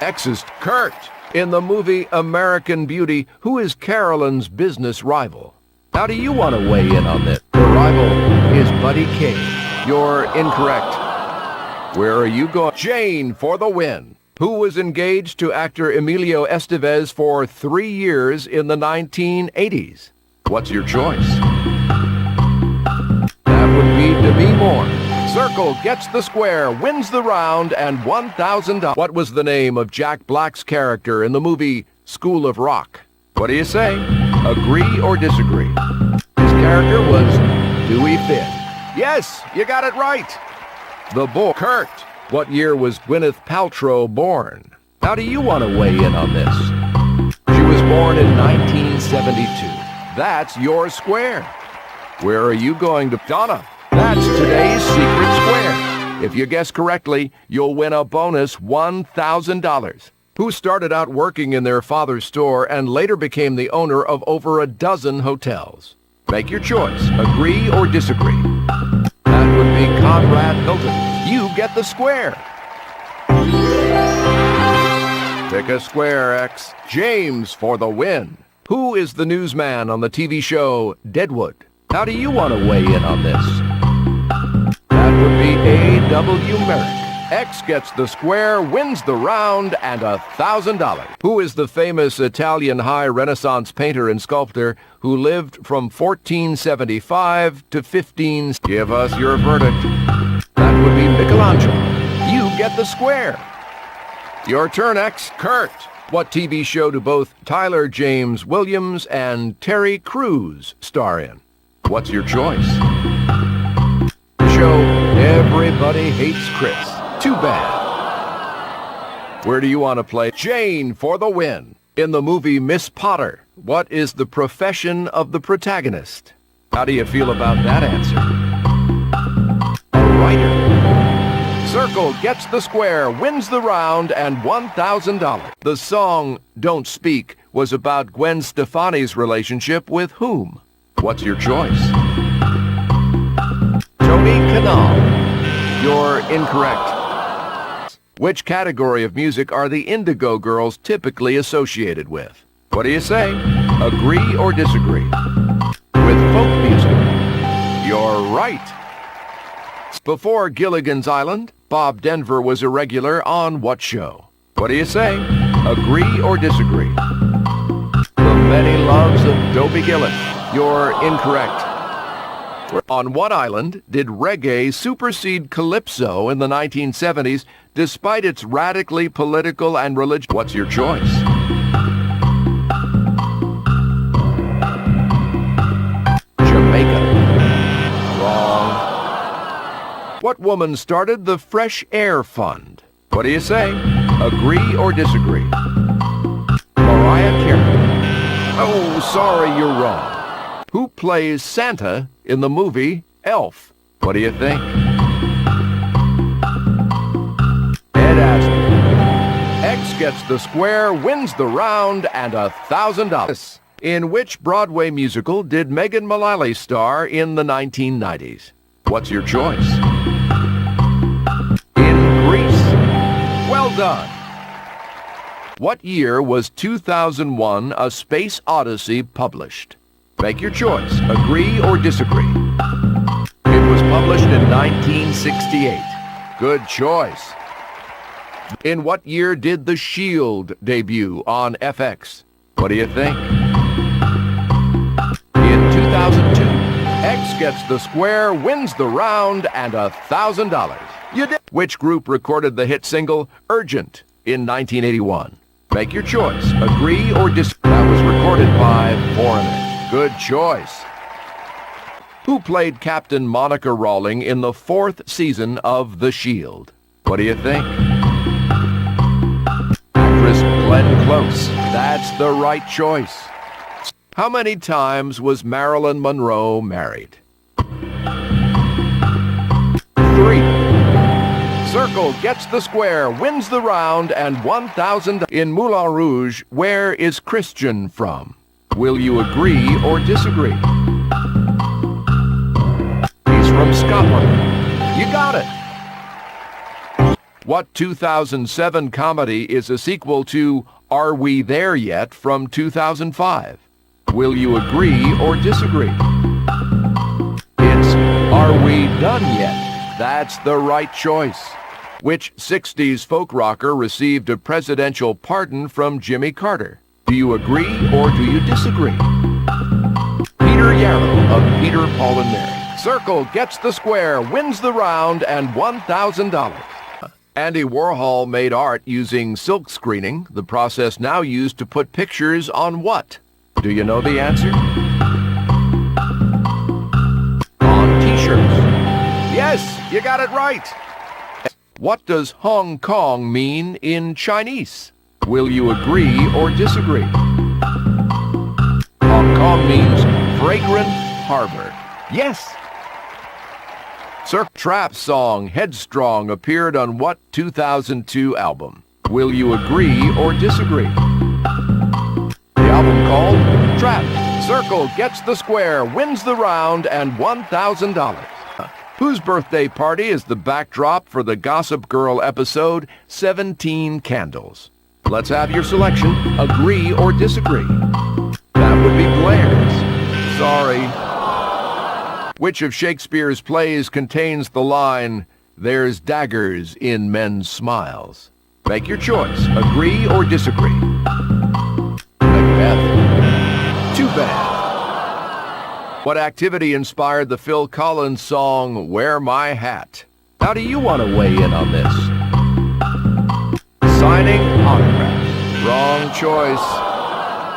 A: X's Kurt. In the movie American Beauty, who is Carolyn's business rival? How do you want to weigh in on this? The rival is Buddy King. You're incorrect. Where are you going? Jane, for the win. Who was engaged to actor Emilio Estevez for 3 years in the 1980s? What's your choice? That would be Demi Moore. Circle gets the square, wins the round, and $1,000. What was the name of Jack Black's character in the movie School of Rock? What do you say? Agree or disagree? His character was Dewey Finn. Yes, you got it right. The boy. Kurt. What year was Gwyneth Paltrow born? How do you want to weigh in on this? She was born in 1972. That's your square. Where are you going to? Donna. That's today's secret square. If you guess correctly, you'll win a bonus $1,000. Who started out working in their father's store and later became the owner of over a dozen hotels? Make your choice. Agree or disagree? That would be Conrad Hilton. You get the square. Pick a square, X. James for the win. Who is the newsman on the TV show Deadwood? How do you want to weigh in on this? That would be A.W. Merrick. X gets the square, wins the round, and $1,000. Who is the famous Italian high Renaissance painter and sculptor who lived from 1475 to 15? Give us your verdict. That would be Michelangelo. You get the square. Your turn, X. Kurt. What TV show do both Tyler James Williams and Terry Crews star in? What's your choice? The show Everybody Hates Chris. Too bad. Where do you want to play? Jane for the win. In the movie Miss Potter, what is the profession of the protagonist? How do you feel about that answer? A writer. Circle gets the square, wins the round, and $1,000. The song Don't Speak was about Gwen Stefani's relationship with whom? What's your choice? Tony Kanal. You're incorrect. Which category of music are the Indigo Girls typically associated with? What do you say? Agree or disagree? With folk music. You're right. Before Gilligan's Island, Bob Denver was a regular on what show? What do you say? Agree or disagree? The Many Loves of Dobie Gillis. You're incorrect. On what island did reggae supersede calypso in the 1970s despite its radically political and religious? What's your choice? Jamaica. Wrong. What woman started the Fresh Air Fund? What do you say? Agree or disagree? Mariah Carey. Oh, sorry, you're wrong. Who plays Santa in the movie Elf? What do you think? Ed Asner. X gets the square, wins the round, and $1,000. In which Broadway musical did Megan Mullally star in the 1990s? What's your choice? In Grease. Well done. What year was 2001: A Space Odyssey published? Make your choice. Agree or disagree? It was published in 1968. Good choice. In what year did The Shield debut on FX? What do you think? In 2002. X gets the square, wins the round, and $1,000. You did. Which group recorded the hit single Urgent in 1981? Make your choice. Agree or disagree? That was recorded by Foreigner. Good choice. Who played Captain Monica Rawling in the 4th season of The Shield? What do you think? Actress Glenn Close. That's the right choice. How many times was Marilyn Monroe married? 3. Circle gets the square, wins the round, and $1,000. In Moulin Rouge, where is Christian from? Will you agree or disagree? He's from Scotland. You got it. What 2007 comedy is a sequel to Are We There Yet from 2005? Will you agree or disagree? It's Are We Done Yet? That's the right choice. Which 60s folk rocker received a presidential pardon from Jimmy Carter? Do you agree or do you disagree? Peter Yarrow of Peter, Paul and Mary. Circle gets the square, wins the round, and $1,000. Andy Warhol made art using silk screening, the process now used to put pictures on what? Do you know the answer? On t-shirts. Yes, you got it right. What does Hong Kong mean in Chinese? Will you agree or disagree? Hong Kong means fragrant harbor. Yes. Cirque Trap's song Headstrong appeared on what 2002 album? Will you agree or disagree? The album called Trap. Circle gets the square, wins the round, and $1,000. Whose birthday party is the backdrop for the Gossip Girl episode 17 Candles? Let's have your selection. Agree or disagree? That would be Blair's. Sorry. Which of Shakespeare's plays contains the line, "There's daggers in men's smiles"? Make your choice. Agree or disagree? Macbeth. Too bad. What activity inspired the Phil Collins song, "Wear My Hat"? How do you want to weigh in on this? Signing autographs. Wrong choice.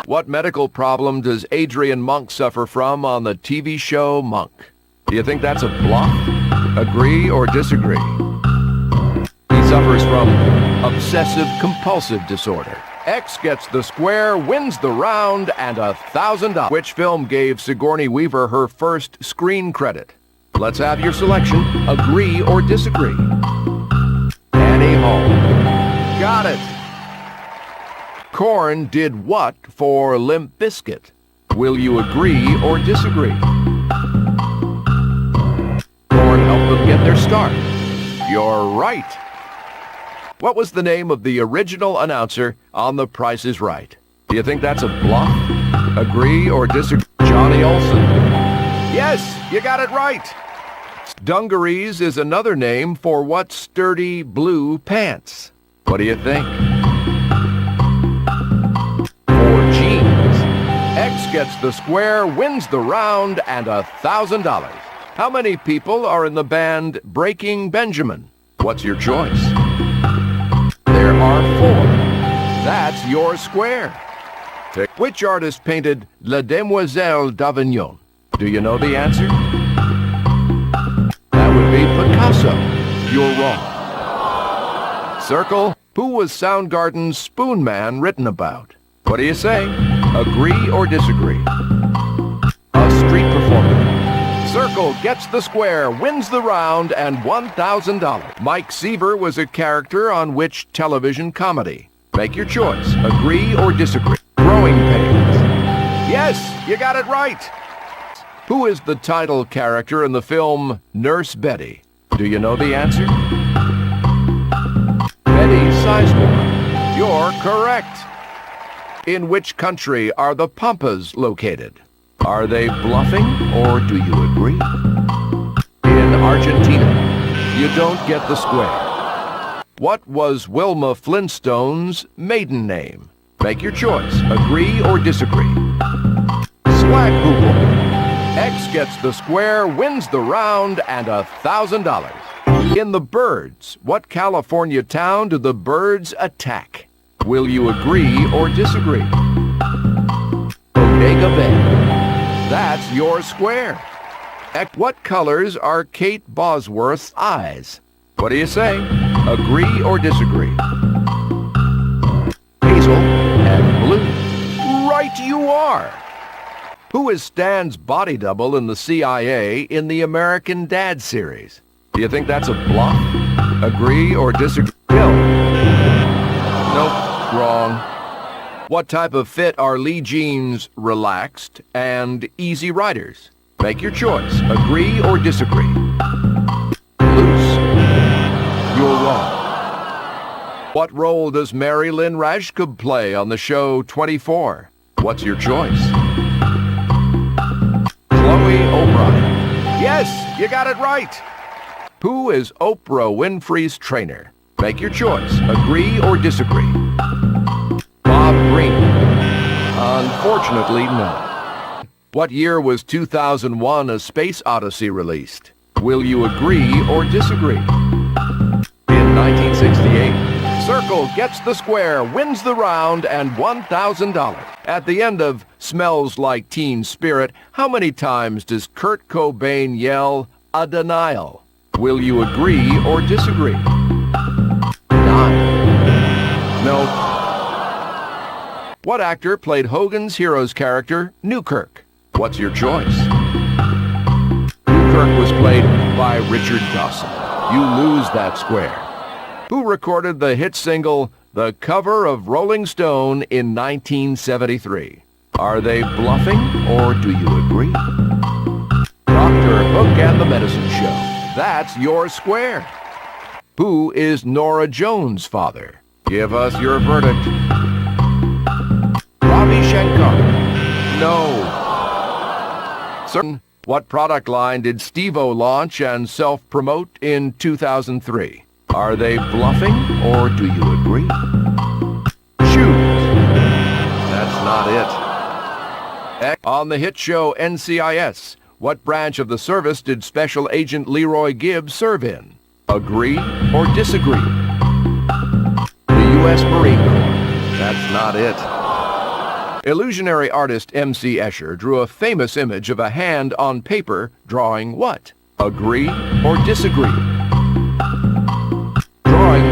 A: What medical problem does Adrian Monk suffer from on the TV show Monk? Do you think that's a bluff? Agree or disagree? He suffers from obsessive-compulsive disorder. X gets the square, wins the round, and $1,000. Which film gave Sigourney Weaver her first screen credit? Let's have your selection. Agree or disagree? Annie Hall. Got it. Korn did what for Limp Bizkit? Will you agree or disagree? Korn helped them get their start. You're right. What was the name of the original announcer on The Price is Right? Do you think that's a bluff? Agree or disagree? Johnny Olson. Yes, you got it right. Dungarees is another name for what sturdy blue pants? What do you think? For jeans. X gets the square, wins the round, and $1,000. How many people are in the band Breaking Benjamin? What's your choice? There are 4. That's your square. Which artist painted La Demoiselle d'Avignon? Do you know the answer? That would be Picasso. You're wrong. Circle. Who was Soundgarden's Spoon Man written about? What do you say? Agree or disagree? A street performer. Circle gets the square, wins the round, and $1,000. Mike Seaver was a character on which television comedy? Make your choice. Agree or disagree? Growing Pains. Yes, you got it right. Who is the title character in the film Nurse Betty? Do you know the answer? Betty Sizemore. You're correct. In which country are the Pampas located? Are they bluffing or do you agree? In Argentina. You don't get the square. What was Wilma Flintstone's maiden name? Make your choice. Agree or disagree? Swagbuckle. X gets the square, wins the round, and $1,000. In The Birds, what California town do the birds attack? Will you agree or disagree? Bodega Bay. That's your square. What colors are Kate Bosworth's eyes? What do you say? Agree or disagree? Hazel and blue. Right you are. Who is Stan's body double in the CIA in the American Dad series? Do you think that's a bluff? Agree or disagree? Bill. Nope, wrong. What type of fit are Lee jeans relaxed and easy riders? Make your choice. Agree or disagree? Loose. You're wrong. What role does Mary Lynn Rajskub play on the show 24? What's your choice? Chloe O'Brien. Yes, you got it right. Who is Oprah Winfrey's trainer? Make your choice. Agree or disagree? Bob Green. Unfortunately, no. What year was 2001: A Space Odyssey released? Will you agree or disagree? In 1968, Circle Gets the Square wins the round and $1,000. At the end of Smells Like Teen Spirit, how many times does Kurt Cobain yell, "A denial"? Will you agree or disagree? 9. No. What actor played Hogan's Heroes character, Newkirk? What's your choice? Newkirk was played by Richard Dawson. You lose that square. Who recorded the hit single, The Cover of Rolling Stone in 1973? Are they bluffing or do you agree? Dr. Hook and the Medicine Show. That's your square. Who is Nora Jones' father? Give us your verdict. Ravi Shankar. No. Certain. What product line did Steve-O launch and self-promote in 2003? Are they bluffing or do you agree? Shoes. That's not it. On the hit show NCIS, what branch of the service did Special Agent Leroy Gibbs serve in? Agree or disagree? The U.S. Marine Corps. That's not it. Illusionary artist M.C. Escher drew a famous image of a hand on paper drawing what? Agree or disagree? Drawing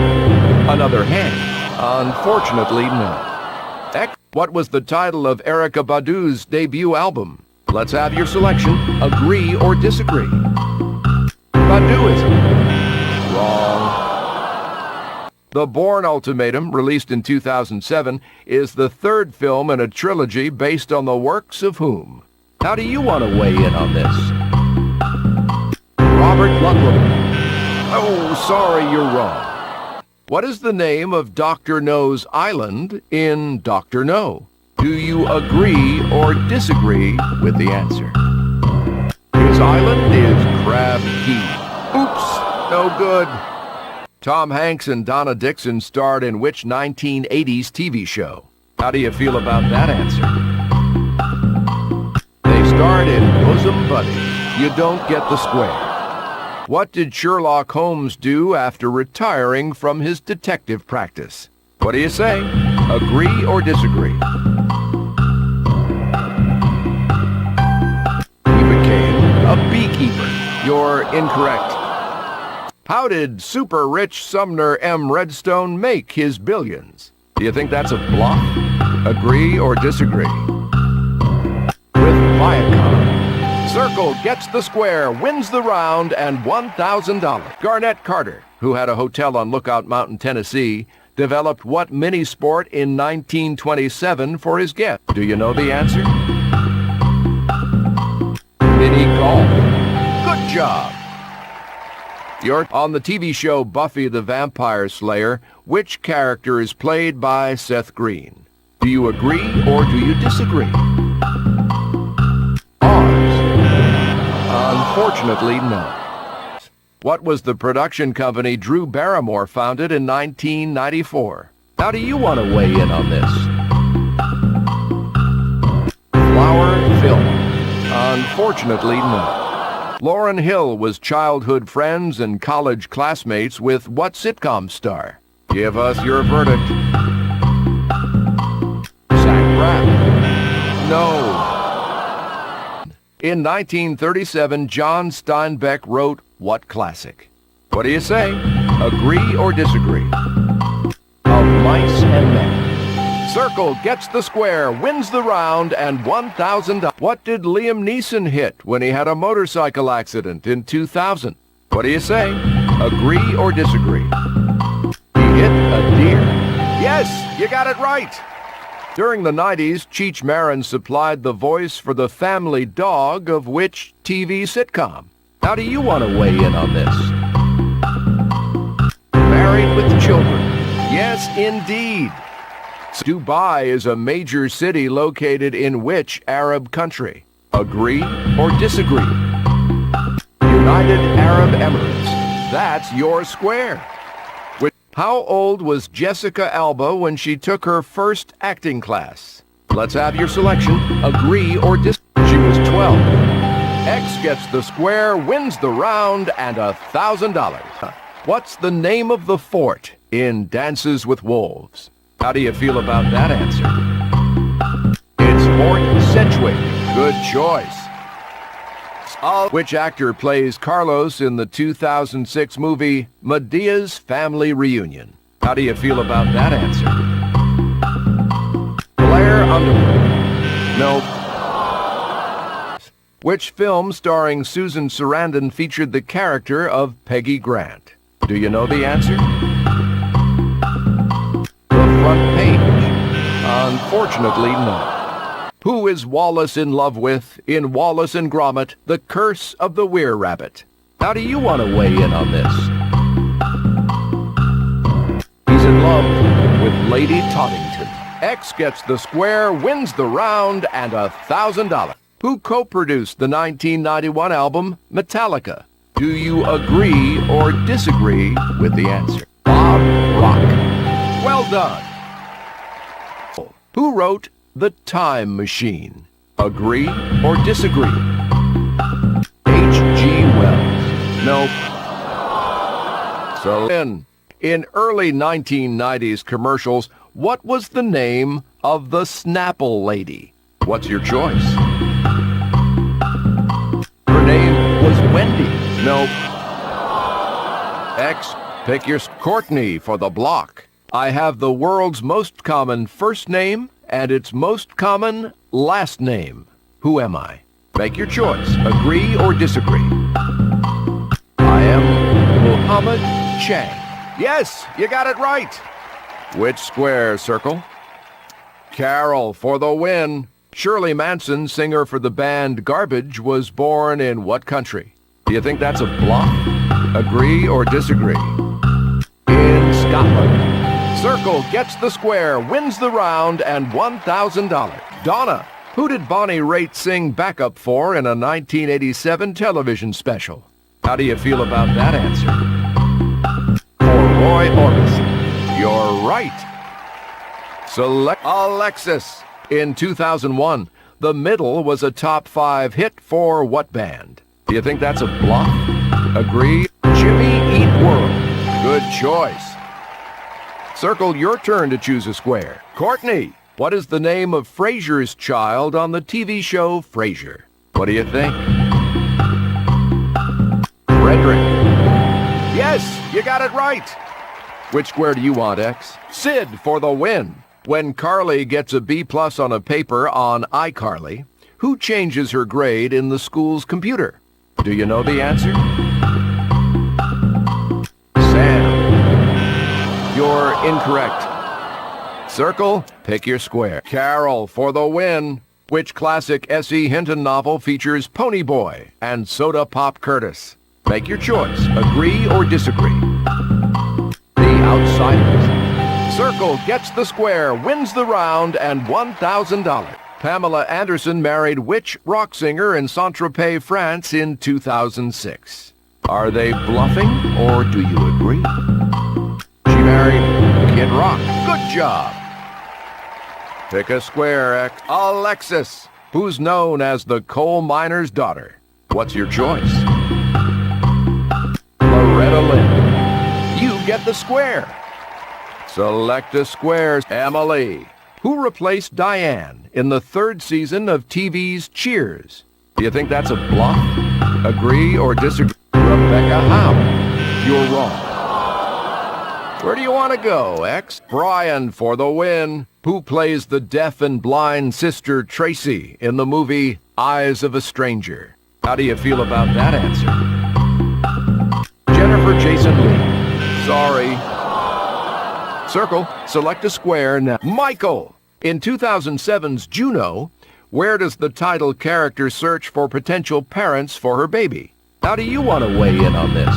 A: another hand. Unfortunately, no. What was the title of Erykah Badu's debut album? Let's have your selection. Agree or disagree? Baduism. Wrong. The Bourne Ultimatum, released in 2007, is the third film in a trilogy based on the works of whom? How do you want to weigh in on this? Robert Ludlum. Oh, sorry, you're wrong. What is the name of Dr. No's island in Dr. No? Do you agree or disagree with the answer? His island is Crab Key. Oops, no good. Tom Hanks and Donna Dixon starred in which 1980s TV show? How do you feel about that answer? They starred in Bosom Buddies. You don't get the square. What did Sherlock Holmes do after retiring from his detective practice? What do you say? Agree or disagree? He became a beekeeper. You're incorrect. How did super-rich Sumner M. Redstone make his billions? Do you think that's a bluff? Agree or disagree? With Viacom. Circle Gets the Square, wins the round, and $1,000. Garnett Carter, who had a hotel on Lookout Mountain, Tennessee, developed what mini-sport in 1927 for his guests? Do you know the answer? Mini-golf. Good job. You're on the TV show Buffy the Vampire Slayer. Which character is played by Seth Green? Do you agree or do you disagree? Ours. Unfortunately, no. What was the production company Drew Barrymore founded in 1994? How do you want to weigh in on this? Flower Film. Unfortunately, no. Lauryn Hill was childhood friends and college classmates with what sitcom star? Give us your verdict. Zach Braff. No. In 1937, John Steinbeck wrote what classic? What do you say? Agree or disagree? Of Mice and Men. Circle Gets the Square, wins the round, and $1,000. What did Liam Neeson hit when he had a motorcycle accident in 2000? What do you say? Agree or disagree? He hit a deer. Yes, you got it right. During the 90s, Cheech Marin supplied the voice for the family dog of which TV sitcom? How do you want to weigh in on this? Married with Children. Yes, indeed. Dubai is a major city located in which Arab country? Agree or disagree? United Arab Emirates. That's your square. How old was Jessica Alba when she took her first acting class? Let's have your selection. Agree or disagree? She was 12. X gets the square, wins the round, and $1,000. What's the name of the fort in Dances with Wolves? How do you feel about that answer? It's Fort Sedgwick. Good choice. Which actor plays Carlos in the 2006 movie Medea's Family Reunion? How do you feel about that answer? Blair Underwood. Nope. Which film starring Susan Sarandon featured the character of Peggy Grant? Do you know the answer? The Front Page. Unfortunately, no. Who is Wallace in love with in Wallace and Gromit, The Curse of the Were-Rabbit? How do you want to weigh in on this? He's in love with Lady Toddington. X gets the square, wins the round, and $1,000. Who co-produced the 1991 album Metallica? Do you agree or disagree with the answer? Bob Rock. Well done. Who wrote The Time Machine? Agree or disagree? H.G. Wells. Nope. So in early 1990s commercials, what was the name of the Snapple lady? What's your choice? Her name was Wendy. Nope. X, pick your Courtney for the block. I have the world's most common first name and its most common last name. Who am I? Make your choice. Agree or disagree? I am Muhammad Chang. Yes, you got it right. Which square, Circle? Carol for the win. Shirley Manson, singer for the band Garbage, was born in what country? Do you think that's a bluff? Agree or disagree? In Scotland. Circle gets the square, wins the round, and $1,000. Donna, who did Bonnie Raitt sing backup for in a 1987 television special? How do you feel about that answer? For Roy Orbison. You're right. Select Alexis. In 2001, The Middle was a top 5 hit for what band? Do you think that's a bluff? Agree? Jimmy Eat World. Good choice. Circle, your turn to choose a square. Courtney, what is the name of Frasier's child on the TV show Frasier? What do you think? Frederick. Yes, you got it right. Which square do you want, X? Sid for the win. When Carly gets a B+ on a paper on iCarly, who changes her grade in the school's computer? Do you know the answer? Sam. You're incorrect. Circle, pick your square. Carol for the win. Which classic S.E. Hinton novel features Pony Boy and Soda Pop Curtis? Make your choice. Agree or disagree? The Outsiders. Circle gets the square, wins the round, and $1,000. Pamela Anderson married which rock singer in Saint-Tropez, France in 2006? Are they bluffing or do you agree? She married Kid Rock. Good job. Pick a square, X. Alexis, who's known as the coal miner's daughter. What's your choice? Loretta Lynn. You get the square. Select a square. Emily, who replaced Diane in the 3rd season of TV's Cheers. Do you think that's a bluff? Agree or disagree? Rebecca Howard. You're wrong. Where do you want to go, X? Brian for the win. Who plays the deaf and blind sister Tracy in the movie Eyes of a Stranger? How do you feel about that answer? Jennifer Jason Leigh. Sorry. Circle, select a square now. Michael! In 2007's Juno, where does the title character search for potential parents for her baby? How do you want to weigh in on this?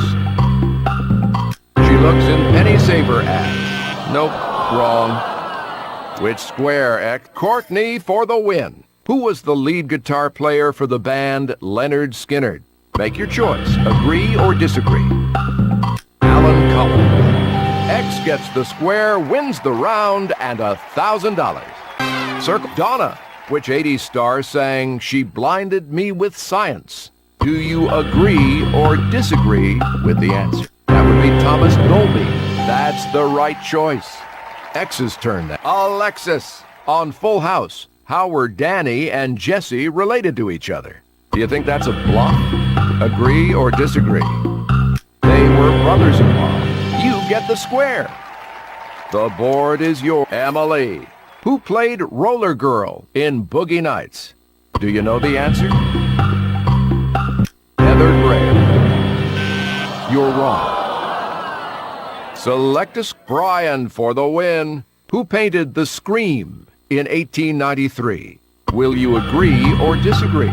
A: She looks in Penny Saver ads. Nope, wrong. Which square, X? Courtney for the win. Who was the lead guitar player for the band Leonard Skinner? Make your choice. Agree or disagree? Alan Collins. X gets the square, wins the round, and $1,000. Circle. Donna, Which 80s star sang "She Blinded Me with Science"? Do you agree or disagree with the answer? That would be Thomas Dolby. That's the right choice. X's turn now. Alexis, on Full House, how were Danny and Jesse related to each other? Do you think that's a bluff? Agree or disagree? They were brothers-in-law. You get the square. The board is yours. Emily, who played Roller Girl in Boogie Nights? Do you know the answer? Heather Graham. You're wrong. Selectus Brian for the win. Who painted The Scream in 1893? Will you agree or disagree?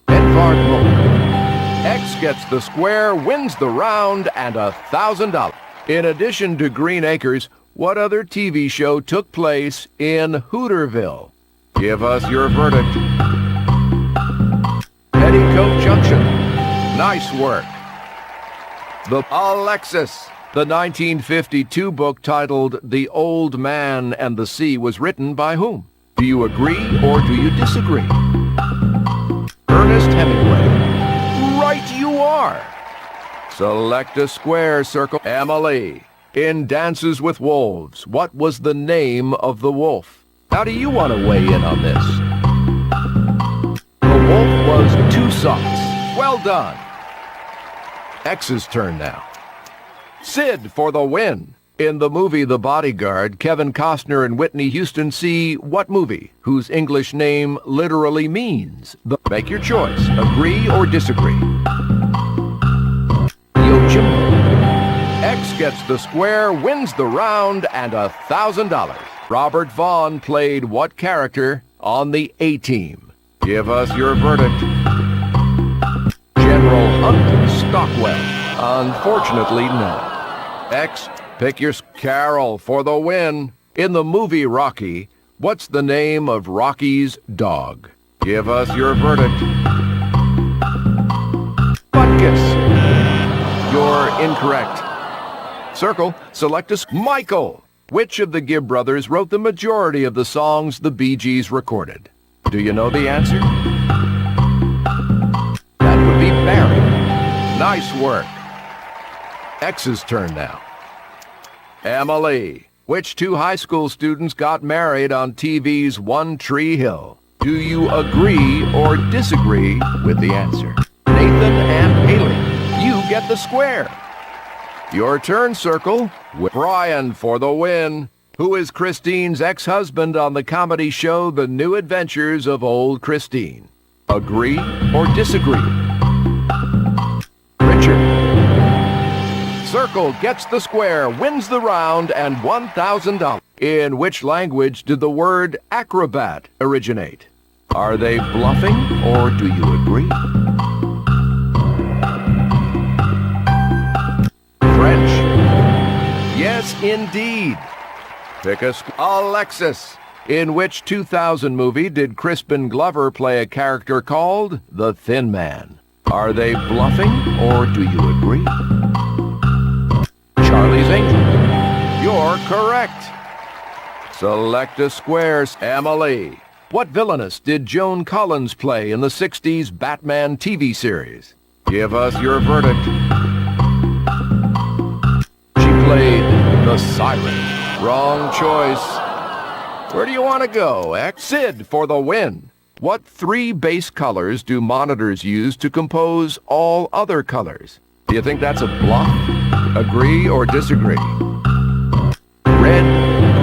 A: Edvard Munch. X gets the square, wins the round, and $1,000. In addition to Green Acres, what other TV show took place in Hooterville? Give us your verdict. Petticoat Junction. Nice work. Alexis. The 1952 book titled The Old Man and the Sea was written by whom? Do you agree or do you disagree? Ernest Hemingway. Right you are. Select a square, circle. Emily. In Dances with Wolves, what was the name of the wolf? How do you want to weigh in on this? The wolf was Two Socks. Well done. X's turn now. Sid for the win. In the movie The Bodyguard, Kevin Costner and Whitney Houston see what movie whose English name literally means? Make your choice. Agree or disagree? Yojimbo. X gets the square, wins the round, and $1,000. Robert Vaughn played what character on the A-Team? Give us your verdict. General Hunt Stockwell. Unfortunately, no. X, pick your Carol for the win. In the movie Rocky, what's the name of Rocky's dog? Give us your verdict. Butkus. You're incorrect. Circle, select a Michael. Which of the Gibb brothers wrote the majority of the songs the Bee Gees recorded? Do you know the answer? That would be Barry. Nice work. X's turn now. Emily, which two high school students got married on TV's One Tree Hill? Do you agree or disagree with the answer? Nathan and Haley. You get the square. Your turn, Circle. Brian for the win. Who is Christine's ex-husband on the comedy show The New Adventures of Old Christine? Agree or disagree? Richard. Circle gets the square, wins the round, and $1,000. In which language did the word acrobat originate? Are they bluffing or do you agree? French. Yes, indeed. Pick a Alexis. In which 2000 movie did Crispin Glover play a character called the Thin Man? Are they bluffing or do you agree? Charlie's Angels. You're correct. Select a square. Emily. What villainess did Joan Collins play in the 60s Batman TV series? Give us your verdict. She played the Siren. Wrong choice. Where do you want to go, X? Sid for the win. What three base colors do monitors use to compose all other colors? Do you think that's a bluff? Agree or disagree? Red,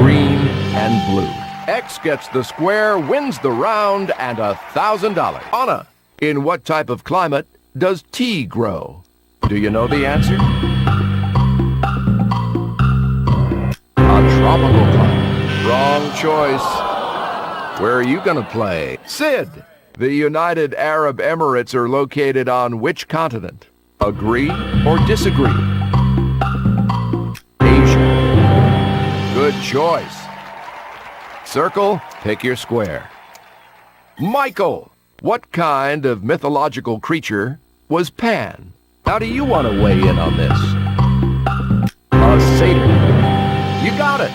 A: green, and blue. X gets the square, wins the round, and $1,000. Anna, in what type of climate does tea grow? Do you know the answer? A tropical climate. Wrong choice. Where are you going to play? Sid, the United Arab Emirates are located on which continent? Agree or disagree? Asia. Good choice. Circle, pick your square. Michael, what kind of mythological creature was Pan? How do you want to weigh in on this? A satyr. You got it.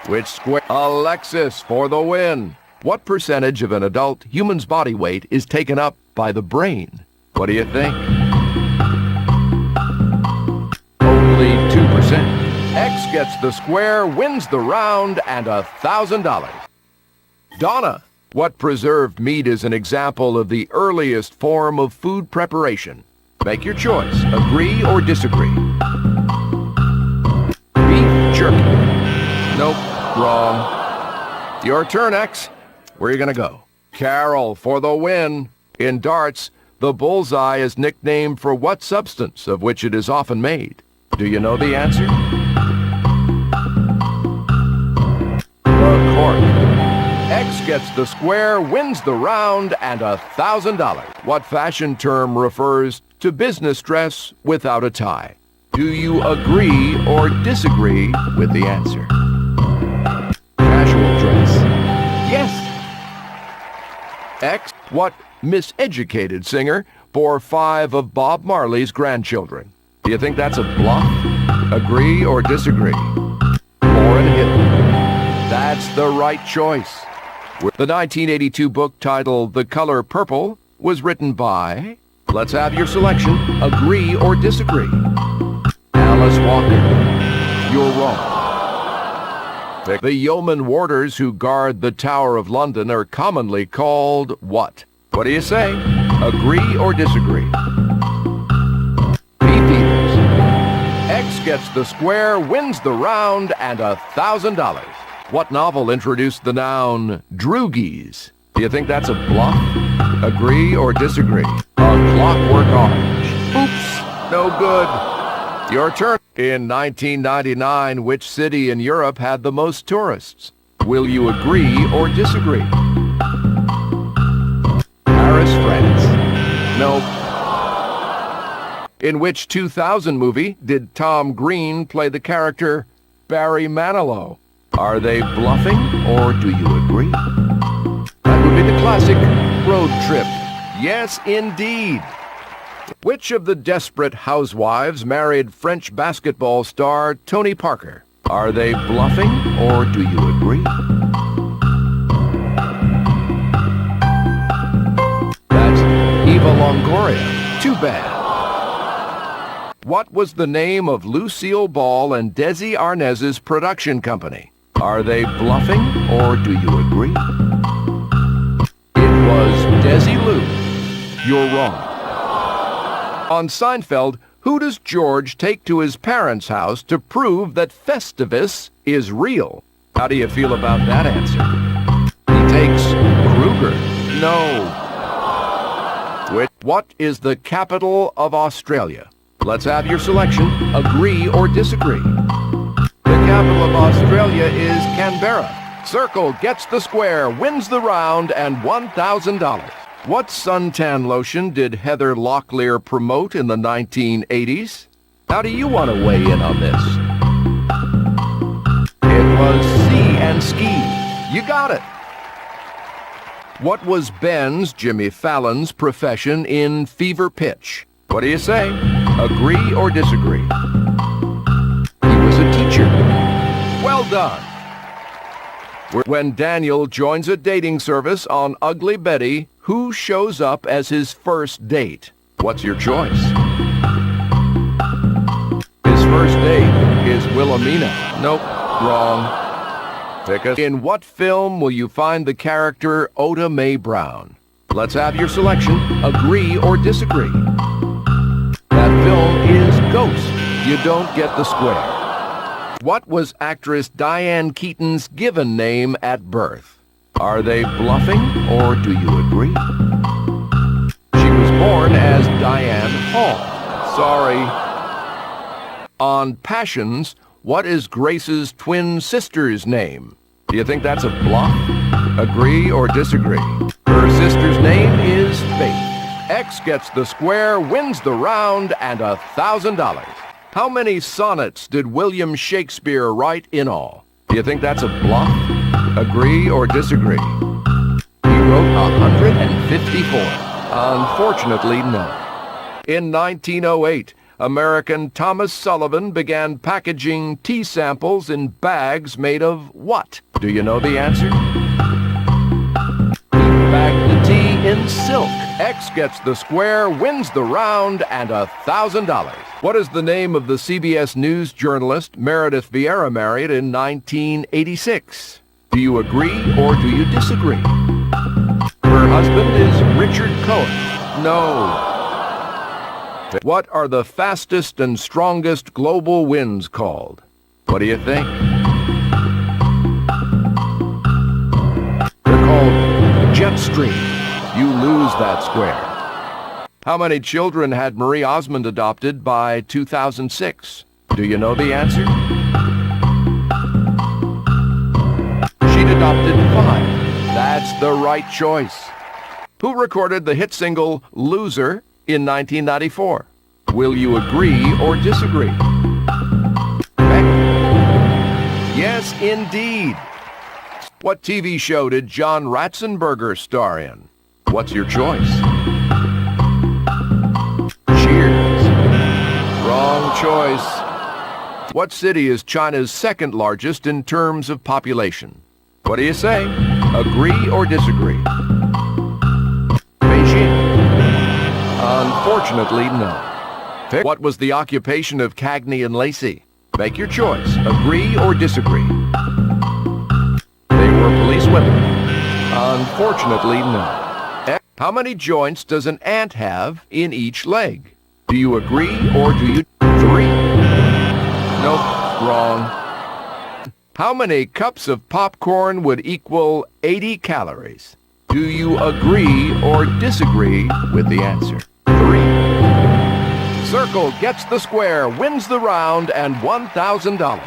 A: Which square? Alexis for the win. What percentage of an adult human's body weight is taken up by the brain? What do you think? Only 2%. X gets the square, wins the round, and $1,000. Donna, what preserved meat is an example of the earliest form of food preparation? Make your choice. Agree or disagree? Beef jerky. Nope, wrong. Your turn, X. Where are you going to go? Carol for the win. In darts, the bullseye is nicknamed for what substance of which it is often made? Do you know the answer? The cork. X gets the square, wins the round, and $1,000. What fashion term refers to business dress without a tie? Do you agree or disagree with the answer? Casual dress. Yes. X, what miseducated singer bore 5 of Bob Marley's grandchildren? Do you think that's a bluff? Agree or disagree? Lauryn Hill. That's the right choice. The 1982 book titled The Color Purple was written by... Let's have your selection. Agree or disagree? Alice Walker. You're wrong. The yeoman warders who guard the Tower of London are commonly called what? What do you say? Agree or disagree? Beefeaters. X gets the square, wins the round, and $1,000. What novel introduced the noun droogies? Do you think that's a bluff? Agree or disagree? A Clockwork Orange. Oops, no good. Your turn. In 1999, which city in Europe had the most tourists? Will you agree or disagree? Paris, France. Nope. In which 2000 movie did Tom Green play the character Barry Manilow? Are they bluffing or do you agree? That would be the classic Road Trip. Yes, indeed. Which of the Desperate Housewives married French basketball star Tony Parker? Are they bluffing or do you agree? That's Eva Longoria. Too bad. What was the name of Lucille Ball and Desi Arnaz's production company? Are they bluffing or do you agree? It was Desilu. You're wrong. On Seinfeld, who does George take to his parents' house to prove that Festivus is real? How do you feel about that answer? He takes Kruger. No. What is the capital of Australia? Let's have your selection. Agree or disagree? The capital of Australia is Canberra. Circle gets the square, wins the round, and $1,000. What suntan lotion did Heather Locklear promote in the 1980s? How do you want to weigh in on this? It was Sea and Ski. You got it. What was Ben's, Jimmy Fallon's, profession in Fever Pitch? What do you say? Agree or disagree? He was a teacher. Well done. When Daniel joins a dating service on Ugly Betty, who shows up as his first date? What's your choice? His first date is Wilhelmina. Nope, wrong. Pick a... In what film will you find the character Oda Mae Brown? Let's have your selection. Agree or disagree? That film is Ghost. You don't get the square. What was actress Diane Keaton's given name at birth? Are they bluffing or do you agree? She was born as Diane Hall. Sorry. On Passions, what is Grace's twin sister's name? Do you think that's a bluff? Agree or disagree? Her sister's name is Faith. X gets the square, wins the round, and $1,000. How many sonnets did William Shakespeare write in all? Do you think that's a bluff? Agree or disagree? He wrote 154. Unfortunately, no. In 1908, American Thomas Sullivan began packaging tea samples in bags made of what? Do you know the answer? He bagged the tea in silk. X gets the square, wins the round, and $1,000. What is the name of the CBS News journalist Meredith Vieira married in 1986? Do you agree or do you disagree? Her husband is Richard Cohen. No. What are the fastest and strongest global winds called? What do you think? They're called jet stream. You lose that square. How many children had Marie Osmond adopted by 2006? Do you know the answer? She'd adopted 5. That's the right choice. Who recorded the hit single Loser in 1994? Will you agree or disagree? Beck? Yes, indeed. What TV show did John Ratzenberger star in? What's your choice? Cheers. Wrong choice. What city is China's second largest in terms of population? What do you say? Agree or disagree? Beijing. Unfortunately, no. What was the occupation of Cagney and Lacey? Make your choice. Agree or disagree? They were policewomen. Unfortunately, no. How many joints does an ant have in each leg? Do you agree or do you... 3? Nope, wrong. How many cups of popcorn would equal 80 calories? Do you agree or disagree with the answer? 3. Circle gets the square, wins the round, and $1,000.